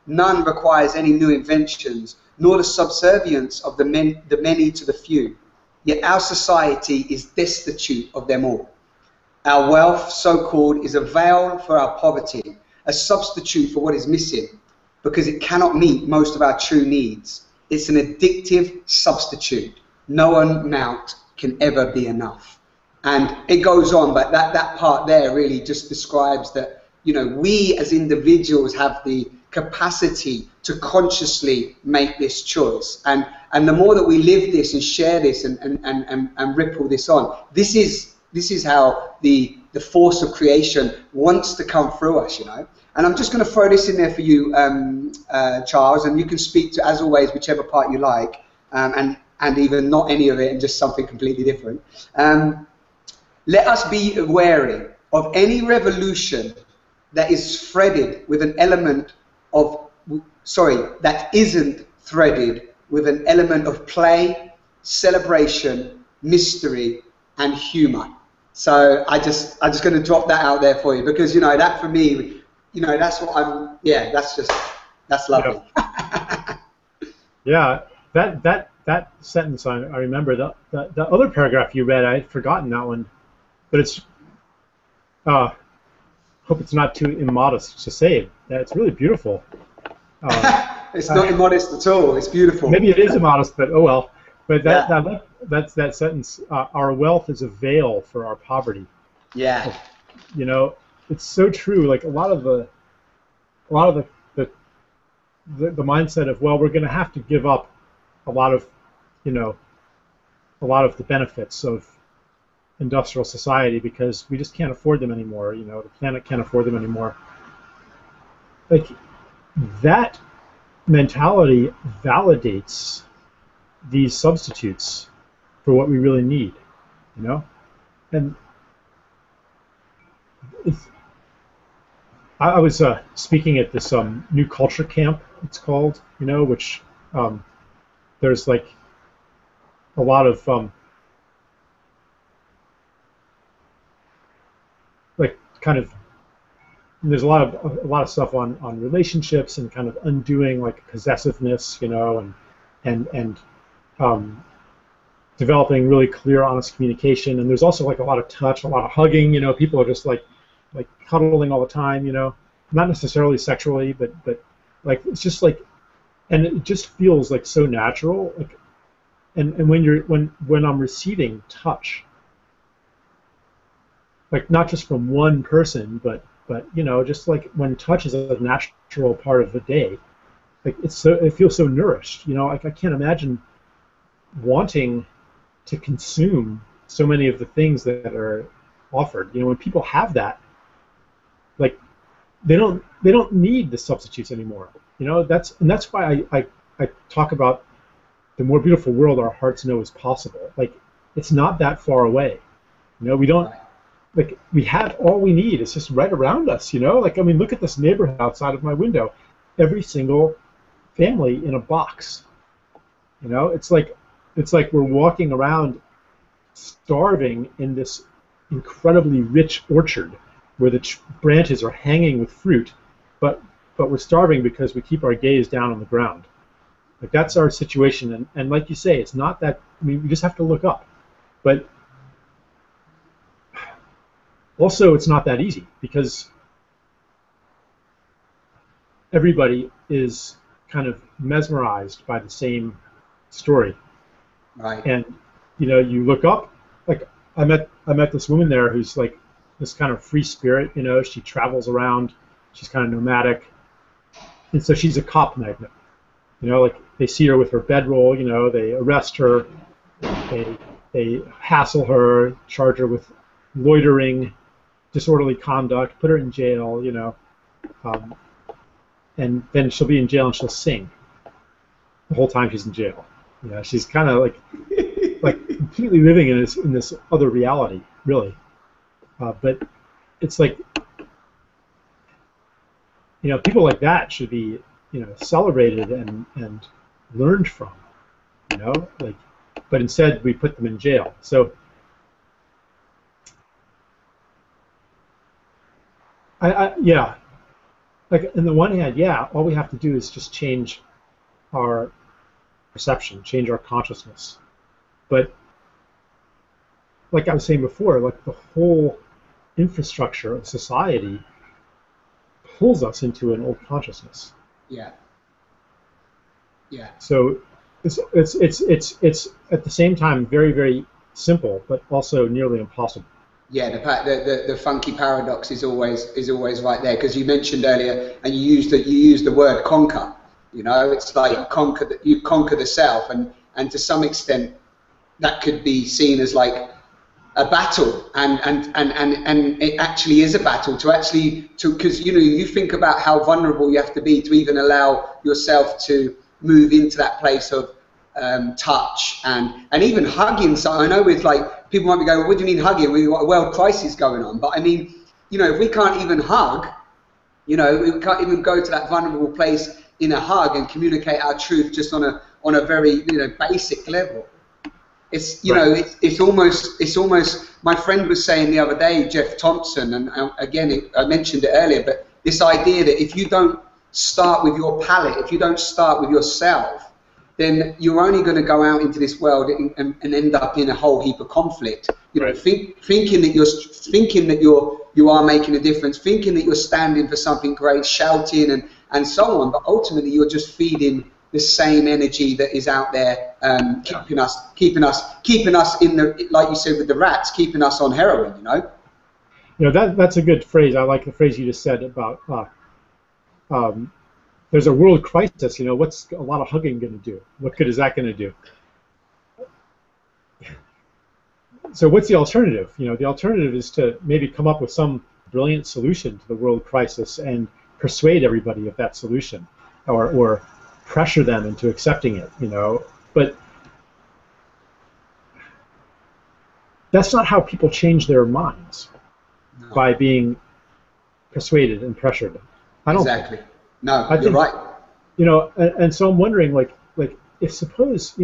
S1: None requires any new inventions, nor the subservience of the many to the few. Yet our society is destitute of them all. Our wealth, so-called, is a veil for our poverty, a substitute for what is missing, because it cannot meet most of our true needs. It's an addictive substitute. No amount can ever be enough. And it goes on, but that part there really just describes that, you know, we as individuals have the capacity to consciously make this choice. And the more that we live this and share this and ripple this on, this is how the force of creation wants to come through us, you know. And I'm just going to throw this in there for you, Charles, and you can speak to, as always, whichever part you like, and even not any of it and just something completely different. Let us be wary of any revolution that is threaded with an element of, that isn't threaded with an element of play, celebration, mystery, and humor. So I'm just going to drop that out there for you, because, you know, that for me, you know, that's what I'm, yeah, that's lovely.
S2: Yeah, that sentence, I remember. The other paragraph you read, I'd forgotten that one, but it's, hope it's not too immodest to say. Yeah, it's really beautiful.
S1: It's not immodest at all. It's beautiful.
S2: Maybe it is immodest, but oh well. But that sentence, our wealth is a veil for our poverty.
S1: Yeah.
S2: You know, it's so true. Like a lot of the mindset of, well, we're going to have to give up a lot of the benefits of industrial society because we just can't afford them anymore. You know, the planet can't afford them anymore. Like that mentality validates these substitutes for what we really need, you know? And I was speaking at this new culture camp, it's called, you know, which there's like a lot of like kind of, there's a lot of stuff on relationships and kind of undoing like possessiveness, you know, and developing really clear, honest communication. And there's also like a lot of touch, a lot of hugging. You know, people are just like cuddling all the time. You know, not necessarily sexually, but like it's just like, and it just feels like so natural. Like, and when I'm receiving touch, like not just from one person, but you know, just like when touch is a natural part of the day, like it feels so nourished. You know, like I can't imagine wanting to consume so many of the things that are offered. You know, when people have that, like they don't need the substitutes anymore. You know, that's why I talk about the more beautiful world our hearts know is possible. Like it's not that far away. You know, we don't. Like, we have all we need. It's just right around us, you know? Like, I mean, look at this neighborhood outside of my window. Every single family in a box. You know? It's like we're walking around starving in this incredibly rich orchard where the branches are hanging with fruit, but we're starving because we keep our gaze down on the ground. Like, that's our situation. And like you say, it's not that, I mean, we just have to look up. But also, it's not that easy because everybody is kind of mesmerized by the same story.
S1: Right.
S2: And you know, you look up. Like I met this woman there who's like this kind of free spirit. You know, she travels around. She's kind of nomadic, and so she's a cop magnet. You know, like they see her with her bedroll. You know, they arrest her. They hassle her, charge her with loitering, disorderly conduct, put her in jail, you know, and then she'll be in jail and she'll sing the whole time she's in jail. You know, she's kind of like completely living in this other reality, really. But it's like, people like that should be, celebrated and learned from, like, but instead we put them in jail. So yeah, like on the one hand, yeah, all we have to do is just change our perception, change our consciousness. But like I was saying before, like the whole infrastructure of society pulls us into an old consciousness.
S1: Yeah. Yeah.
S2: So it's at the same time very, very simple, but also nearly impossible.
S1: Yeah, the funky paradox is always right there, because you mentioned earlier, and you used the word conquer. It's like you conquer the self, and to some extent that could be seen as like a battle, and it actually is a battle because you think about how vulnerable you have to be to even allow yourself to move into that place of touch and even hugging. So I know with like people might be going, well, what do you mean hugging? We've got a world crisis going on. But I mean, if we can't even hug, we can't even go to that vulnerable place in a hug and communicate our truth just on a very basic level. It's it's almost. My friend was saying the other day, Jeff Thompson, and again I mentioned it earlier, but this idea that if you don't start with your palate, if you don't start with yourself, then you're only going to go out into this world and end up in a whole heap of conflict.
S2: Right.
S1: Thinking that you are making a difference, thinking that you're standing for something great, shouting and so on, but ultimately you're just feeding the same energy that is out there, keeping us in the, like you said with the rats, keeping us on heroin.
S2: That's a good phrase. I like the phrase you just said about there's a world crisis. What's a lot of hugging going to do? What good is that going to do? So what's the alternative? The alternative is to maybe come up with some brilliant solution to the world crisis and persuade everybody of that solution, or pressure them into accepting it, but that's not how people change their minds. No. By being persuaded and pressured. I don't
S1: exactly. No, you're right.
S2: And so I'm wondering, like if suppose,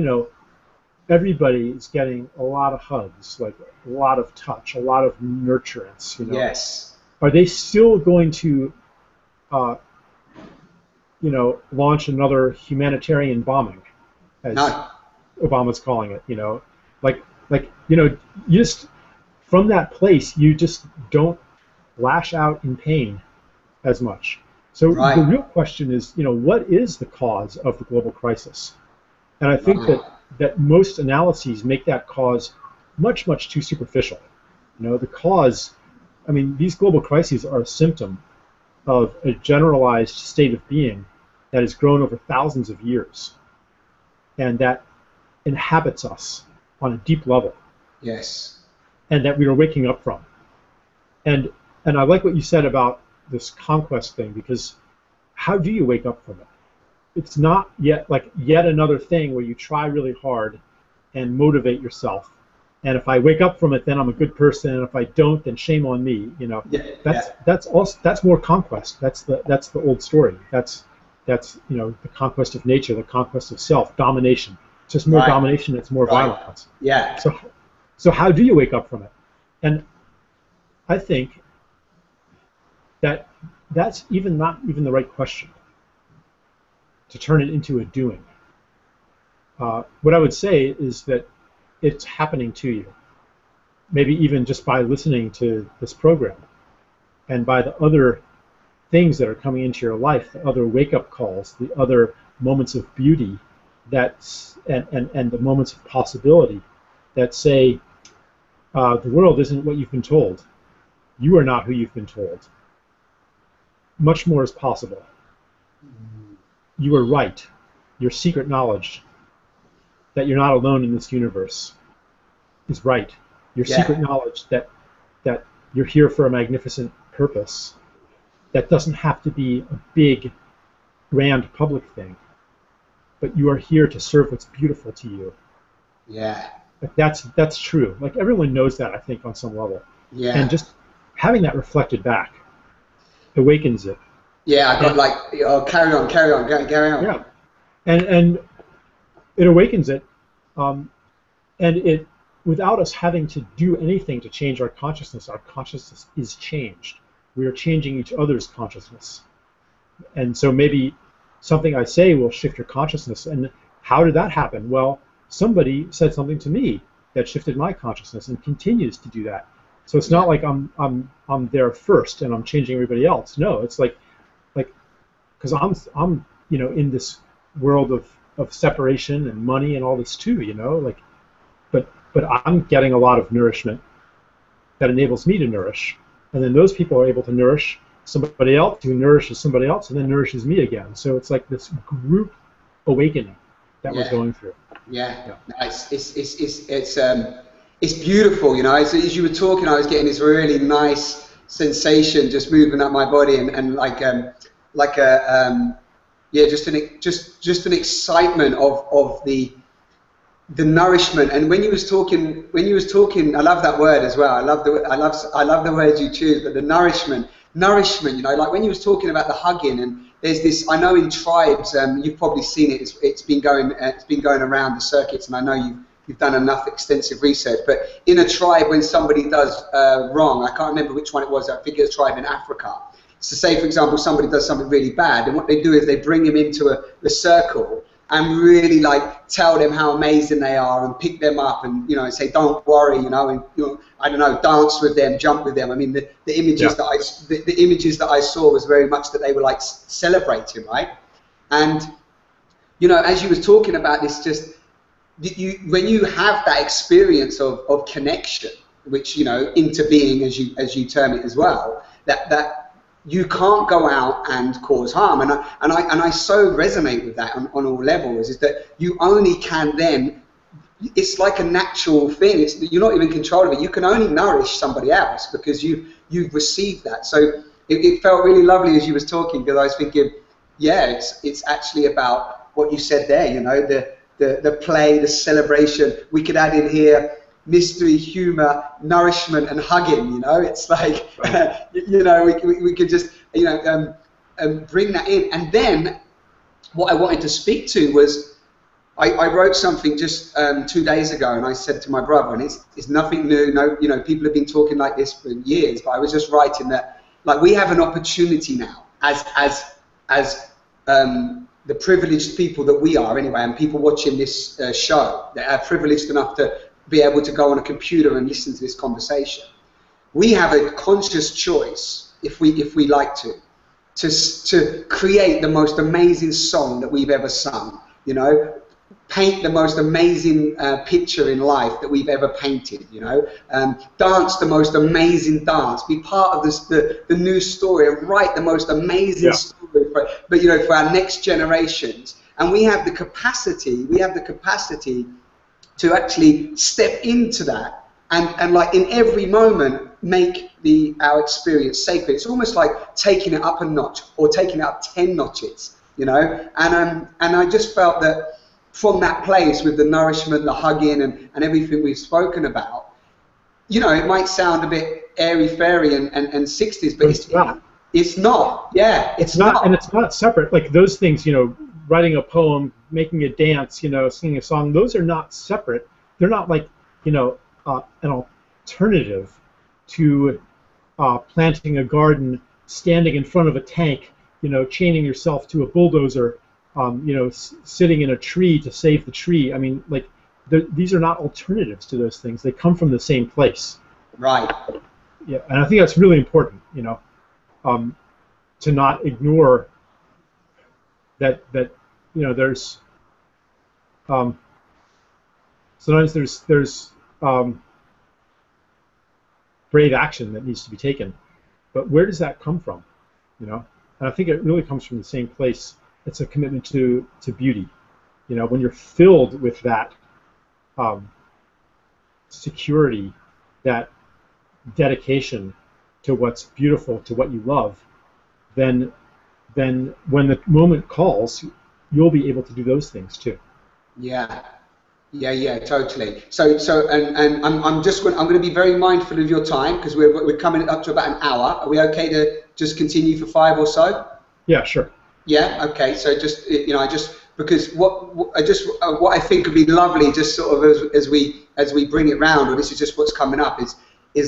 S2: everybody is getting a lot of hugs, like a lot of touch, a lot of nurturance,
S1: Yes.
S2: Are they still going to launch another humanitarian bombing, as Obama's calling it, you just, from that place, you just don't lash out in pain as much. So the real question is, what is the cause of the global crisis? And I think that most analyses make that cause much, much too superficial. The cause, these global crises are a symptom of a generalized state of being that has grown over thousands of years and that inhabits us on a deep level.
S1: Yes. And
S2: that we are waking up from. And I like what you said about this conquest thing, because how do you wake up from it? It's not yet another thing where you try really hard and motivate yourself. And if I wake up from it, then I'm a good person, and if I don't, then shame on me. That's more conquest. That's the old story. That's the conquest of nature, the conquest of self, domination. It's just more domination. It's more violence.
S1: Yeah.
S2: So how do you wake up from it? And I think that that's not even the right question to turn it into a doing. What I would say is that it's happening to you, maybe even just by listening to this program and by the other things that are coming into your life, the other wake-up calls, the other moments of beauty and the moments of possibility that say, the world isn't what you've been told. You are not who you've been told. Much more is possible. You are right. Your secret knowledge that you're not alone in this universe is right. Your secret knowledge that you're here for a magnificent purpose that doesn't have to be a big, grand public thing, but you are here to serve what's beautiful to you.
S1: Yeah.
S2: Like that's true. Like everyone knows that, I think, on some level.
S1: Yeah.
S2: And having that reflected back awakens it.
S1: Yeah, I got like, oh, carry on, carry on.
S2: Yeah, and it awakens it, and it, without us having to do anything to change our consciousness is changed. We are changing each other's consciousness, and so maybe something I say will shift your consciousness. And how did that happen? Well, somebody said something to me that shifted my consciousness and continues to do that. So it's not like I'm there first and I'm changing everybody else. No, it's like because I'm in this world of separation and money and all this too, but I'm getting a lot of nourishment that enables me to nourish, and then those people are able to nourish somebody else who nourishes somebody else and then nourishes me again. So it's like this group awakening that we're going through.
S1: Yeah. It's beautiful, So as you were talking, I was getting this really nice sensation just moving up my body, and just an excitement of the nourishment. And when you was talking, I love that word as well. I love the words you choose, but the nourishment, like when you was talking about the hugging, and there's this, I know in tribes, you've probably seen it. It's been going around the circuits, and I know you've done enough extensive research. But in a tribe, when somebody does wrong, I can't remember which one it was. I think it was a tribe in Africa. So say, for example, somebody does something really bad, and what they do is they bring them into a circle and really like tell them how amazing they are and pick them up and say don't worry, and I don't know, dance with them, jump with them. I mean the images the images that I saw was very much that they were like celebrating, right? And as you was talking about this, just when you have that experience of connection, which into being, as you term it as well, that you can't go out and cause harm, and I so resonate with that on all levels. Is that you only can then? It's like a natural thing. You're not even in control of it. You can only nourish somebody else because you've received that. So it felt really lovely as you was talking, because I was thinking, yeah, it's actually about what you said there. The play, the celebration. We could add in here mystery, humor, nourishment, and hugging. It's like we could just bring that in. And then what I wanted to speak to was I wrote something just 2 days ago, and I said to my brother, and it's nothing new. No, people have been talking like this for years, but I was just writing that like we have an opportunity now as the privileged people that we are anyway, and people watching this show that are privileged enough to be able to go on a computer and listen to this conversation. We have a conscious choice, if we like to create the most amazing song that we've ever sung, paint the most amazing picture in life that we've ever painted, dance the most amazing dance, be part of the new story, and write the most amazing story for our next generations. And we have the capacity to actually step into that and like in every moment make our experience sacred. It's almost like taking it up a notch, or taking it up 10 notches, and I just felt that from that place with the nourishment, the hugging, and everything we've spoken about, it might sound a bit airy-fairy and 60s, but it's not. Yeah, it's not.
S2: And it's not separate. Like those things, writing a poem, making a dance, singing a song, those are not separate. They're not like, an alternative to planting a garden, standing in front of a tank, chaining yourself to a bulldozer, sitting in a tree to save the tree. I mean, like, these are not alternatives to those things. They come from the same place.
S1: Right.
S2: Yeah, and I think that's really important, to not ignore that there's sometimes there's brave action that needs to be taken, but where does that come from? And I think it really comes from the same place. It's a commitment to beauty. When you're filled with that security, that dedication to what's beautiful, to what you love, then when the moment calls, you'll be able to do those things too.
S1: Yeah, Yeah, yeah, totally. And I'm going to be very mindful of your time because we're coming up to about an hour. Are we okay to just continue for 5 or so?
S2: Yeah, sure.
S1: Yeah. Okay. So just I just because what I think would be lovely, just sort of as we bring it round, or this is just what's coming up, is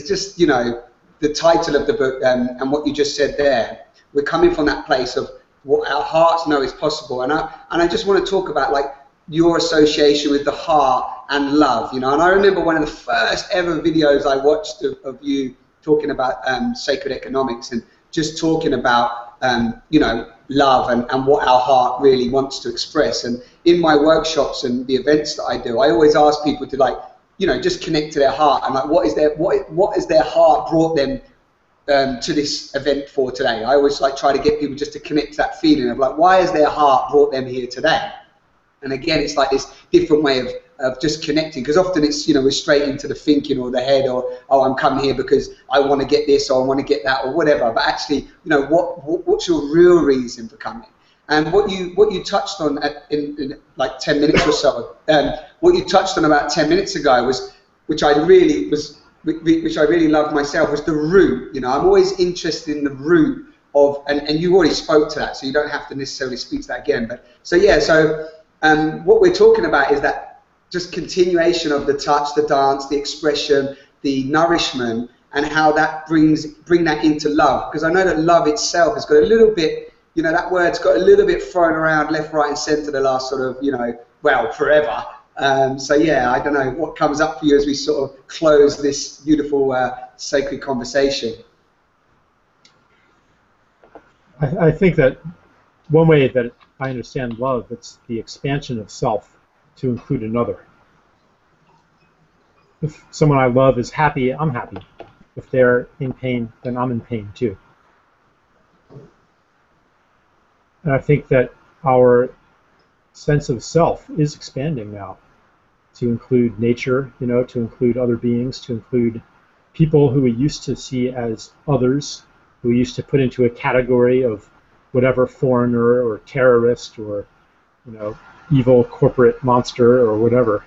S1: just the title of the book and what you just said there. We're coming from that place of what our hearts know is possible, and I just want to talk about like your association with the heart and love, and I remember one of the first ever videos I watched of you talking about sacred economics and just talking about love and what our heart really wants to express. And in my workshops and the events that I do, I always ask people to just connect to their heart and like what is their heart brought them to this event for today. I always try to get people just to connect to that feeling of like, why has their heart brought them here today? And again, it's like this different way of just connecting, because often it's we're straight into the thinking or the head, or I'm coming here because I want to get this or I want to get that or whatever. But actually, what's your real reason for coming? And what you touched on in like 10 minutes or so, what you touched on about 10 minutes ago which I really loved myself, was the root. I'm always interested in the root of, and you already spoke to that, so you don't have to necessarily speak to that again. But so yeah, so. What we're talking about is that just continuation of the touch, the dance, the expression, the nourishment, and how that bring that into love. Because I know that love itself has got a little bit, that word's got a little bit thrown around left, right, and centre the last sort of, forever. So yeah, I don't know what comes up for you as we sort of close this beautiful sacred conversation.
S2: I think that one way that I understand love, it's the expansion of self to include another. If someone I love is happy, I'm happy. If they're in pain, then I'm in pain too. And I think that our sense of self is expanding now to include nature, to include other beings, to include people who we used to see as others, who we used to put into a category of whatever foreigner or terrorist or evil corporate monster or whatever.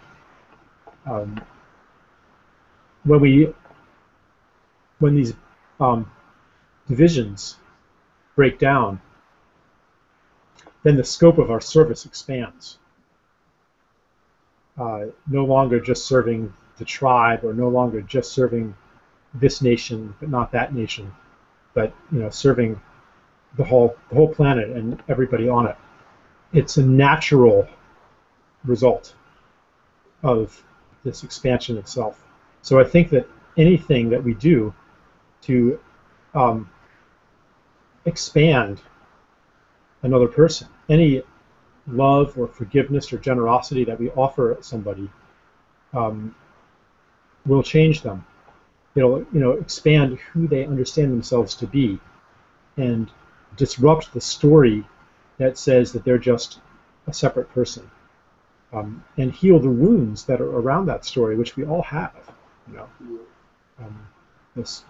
S2: When these divisions break down, then the scope of our service expands. No longer just serving the tribe, or no longer just serving this nation but not that nation, but serving the whole planet and everybody on it. It's a natural result of this expansion of self. So I think that anything that we do to expand another person, any love or forgiveness or generosity that we offer somebody, will change them. It'll expand who they understand themselves to be, and disrupt the story that says that they're just a separate person, and heal the wounds that are around that story, which we all have. This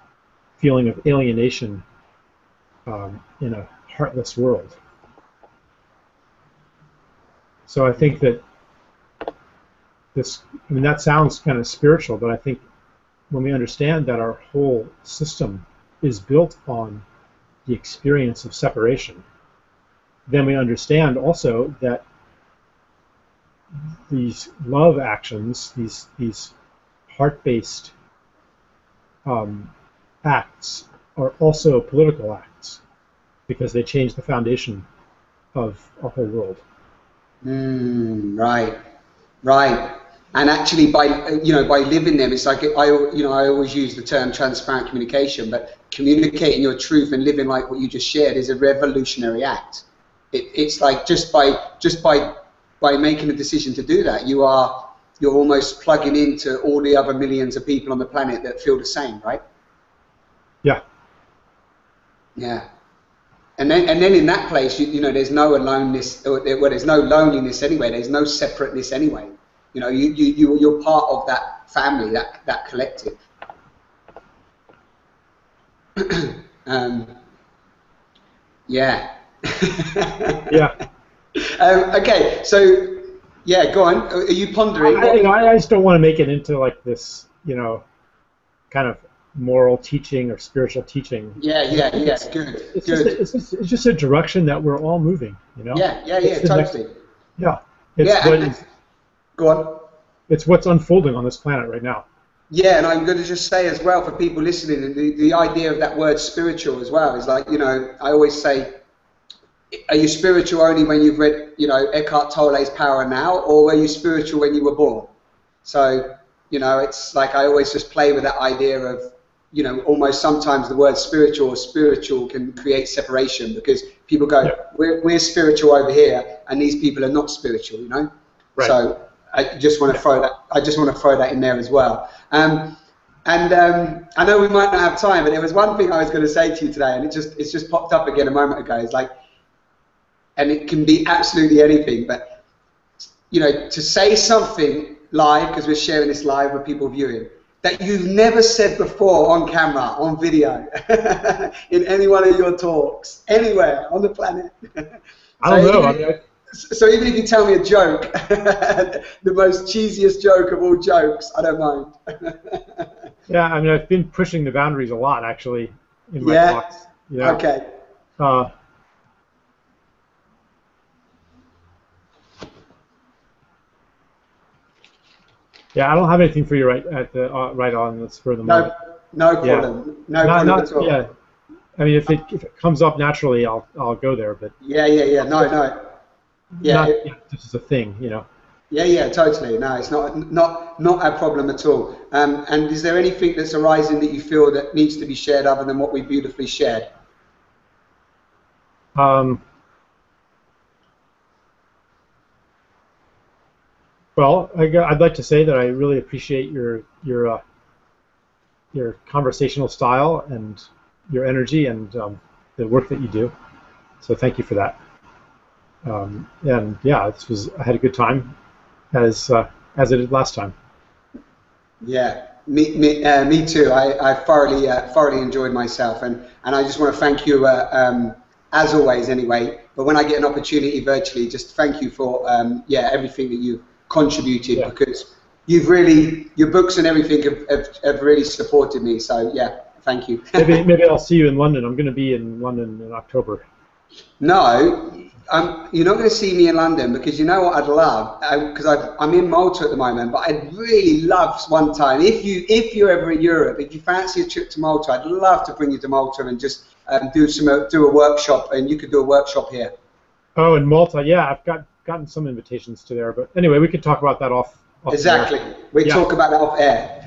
S2: feeling of alienation in a heartless world. So I think that that sounds kind of spiritual, but I think when we understand that our whole system is built on the experience of separation, then we understand also that these love actions, these heart-based acts, are also political acts, because they change the foundation of our whole world.
S1: Right. And actually, by living them, it's like I always use the term transparent communication, but communicating your truth and living like what you just shared is a revolutionary act. It's like just by making a decision to do that, you're almost plugging into all the other millions of people on the planet that feel the same, right?
S2: Yeah.
S1: Yeah. And then in that place, there's no aloneness, there's no loneliness anyway. There's no separateness anyway. You're part of that family, that collective. Yeah.
S2: Yeah.
S1: Okay, so Yeah, go on. Are you pondering?
S2: I just don't want to make it into like this, kind of moral teaching or spiritual teaching.
S1: Yeah. Good.
S2: It's just a direction that we're all moving.
S1: Yeah. Totally. Go on.
S2: It's what's unfolding on this planet right now.
S1: Yeah, and I'm going to just say as well for people listening, the idea of that word spiritual as well is like, I always say, are you spiritual only when you've read, Eckhart Tolle's Power Now, or were you spiritual when you were born? So, it's like I always just play with that idea of, almost sometimes the word spiritual can create separation because people go, we're spiritual over here, and these people are not spiritual, Right. So I just want to throw that in there as well. I know we might not have time, but there was one thing I was going to say to you today, and it's just popped up again a moment ago. It's like, and it can be absolutely anything, but to say something live, because we're sharing this live with people viewing, that you've never said before on camera, on video, in any one of your talks, anywhere on the planet.
S2: I don't know.
S1: So even if you tell me a joke, the most cheesiest joke of all jokes, I don't mind.
S2: Yeah, I've been pushing the boundaries a lot, actually, in my talks. Yeah.
S1: Okay.
S2: Yeah, I don't have anything for you right on this for the moment.
S1: No problem. No problem at all.
S2: Yeah, if it comes up naturally, I'll go there. But
S1: no. Yeah,
S2: this is a thing,
S1: Yeah, totally. No, it's not a problem at all. And is there anything that's arising that you feel that needs to be shared other than what we beautifully shared?
S2: Well, I'd like to say that I really appreciate your conversational style and your energy and the work that you do. So thank you for that. And yeah, I had a good time, as I did last time.
S1: Yeah, me too. I thoroughly enjoyed myself, and I just want to thank you as always. Anyway, but when I get an opportunity virtually, just thank you for everything that you've contributed, because your books and everything have really supported me. So yeah, thank you.
S2: maybe I'll see you in London. I'm going to be in London in October.
S1: No, you're not going to see me in London, because you know what I'd love, because I'm in Malta at the moment, but I'd really love one time, if you're ever in Europe, if you fancy a trip to Malta, I'd love to bring you to Malta and just do a workshop, and you could do a workshop here.
S2: Oh, in Malta, yeah, I've gotten some invitations to there, but anyway, we could talk about that off
S1: exactly. We talk about that off air.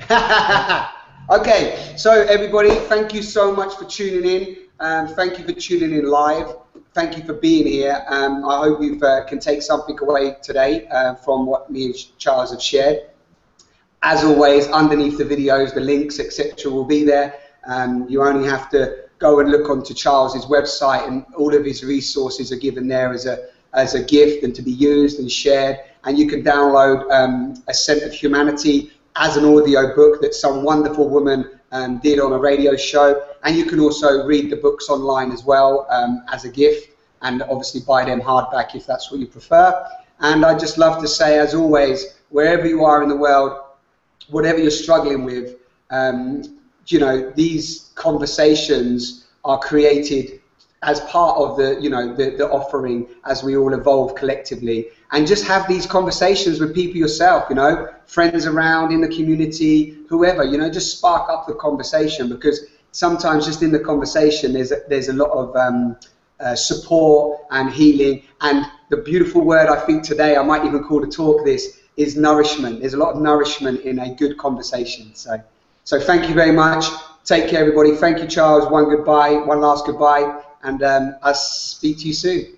S1: Okay, so everybody, thank you so much for tuning in. Thank you for tuning in live. Thank you for being here. I hope you can take something away today from what me and Charles have shared. As always, underneath the videos, the links, etc. will be there. You only have to go and look onto Charles's website, and all of his resources are given there as a gift and to be used and shared. And you can download Ascent of Humanity as an audio book that some wonderful woman did on a radio show, and you can also read the books online as well as a gift, and obviously buy them hardback if that's what you prefer. And I'd just love to say, as always, wherever you are in the world, whatever you're struggling with, these conversations are created as part of the offering as we all evolve collectively. And just have these conversations with people yourself, friends around in the community, whoever, just spark up the conversation, because sometimes just in the conversation there's a lot of support and healing. And the beautiful word I think today, I might even call the talk this, is nourishment. There's a lot of nourishment in a good conversation. So thank you very much. Take care, everybody. Thank you, Charles. One last goodbye. And I'll speak to you soon.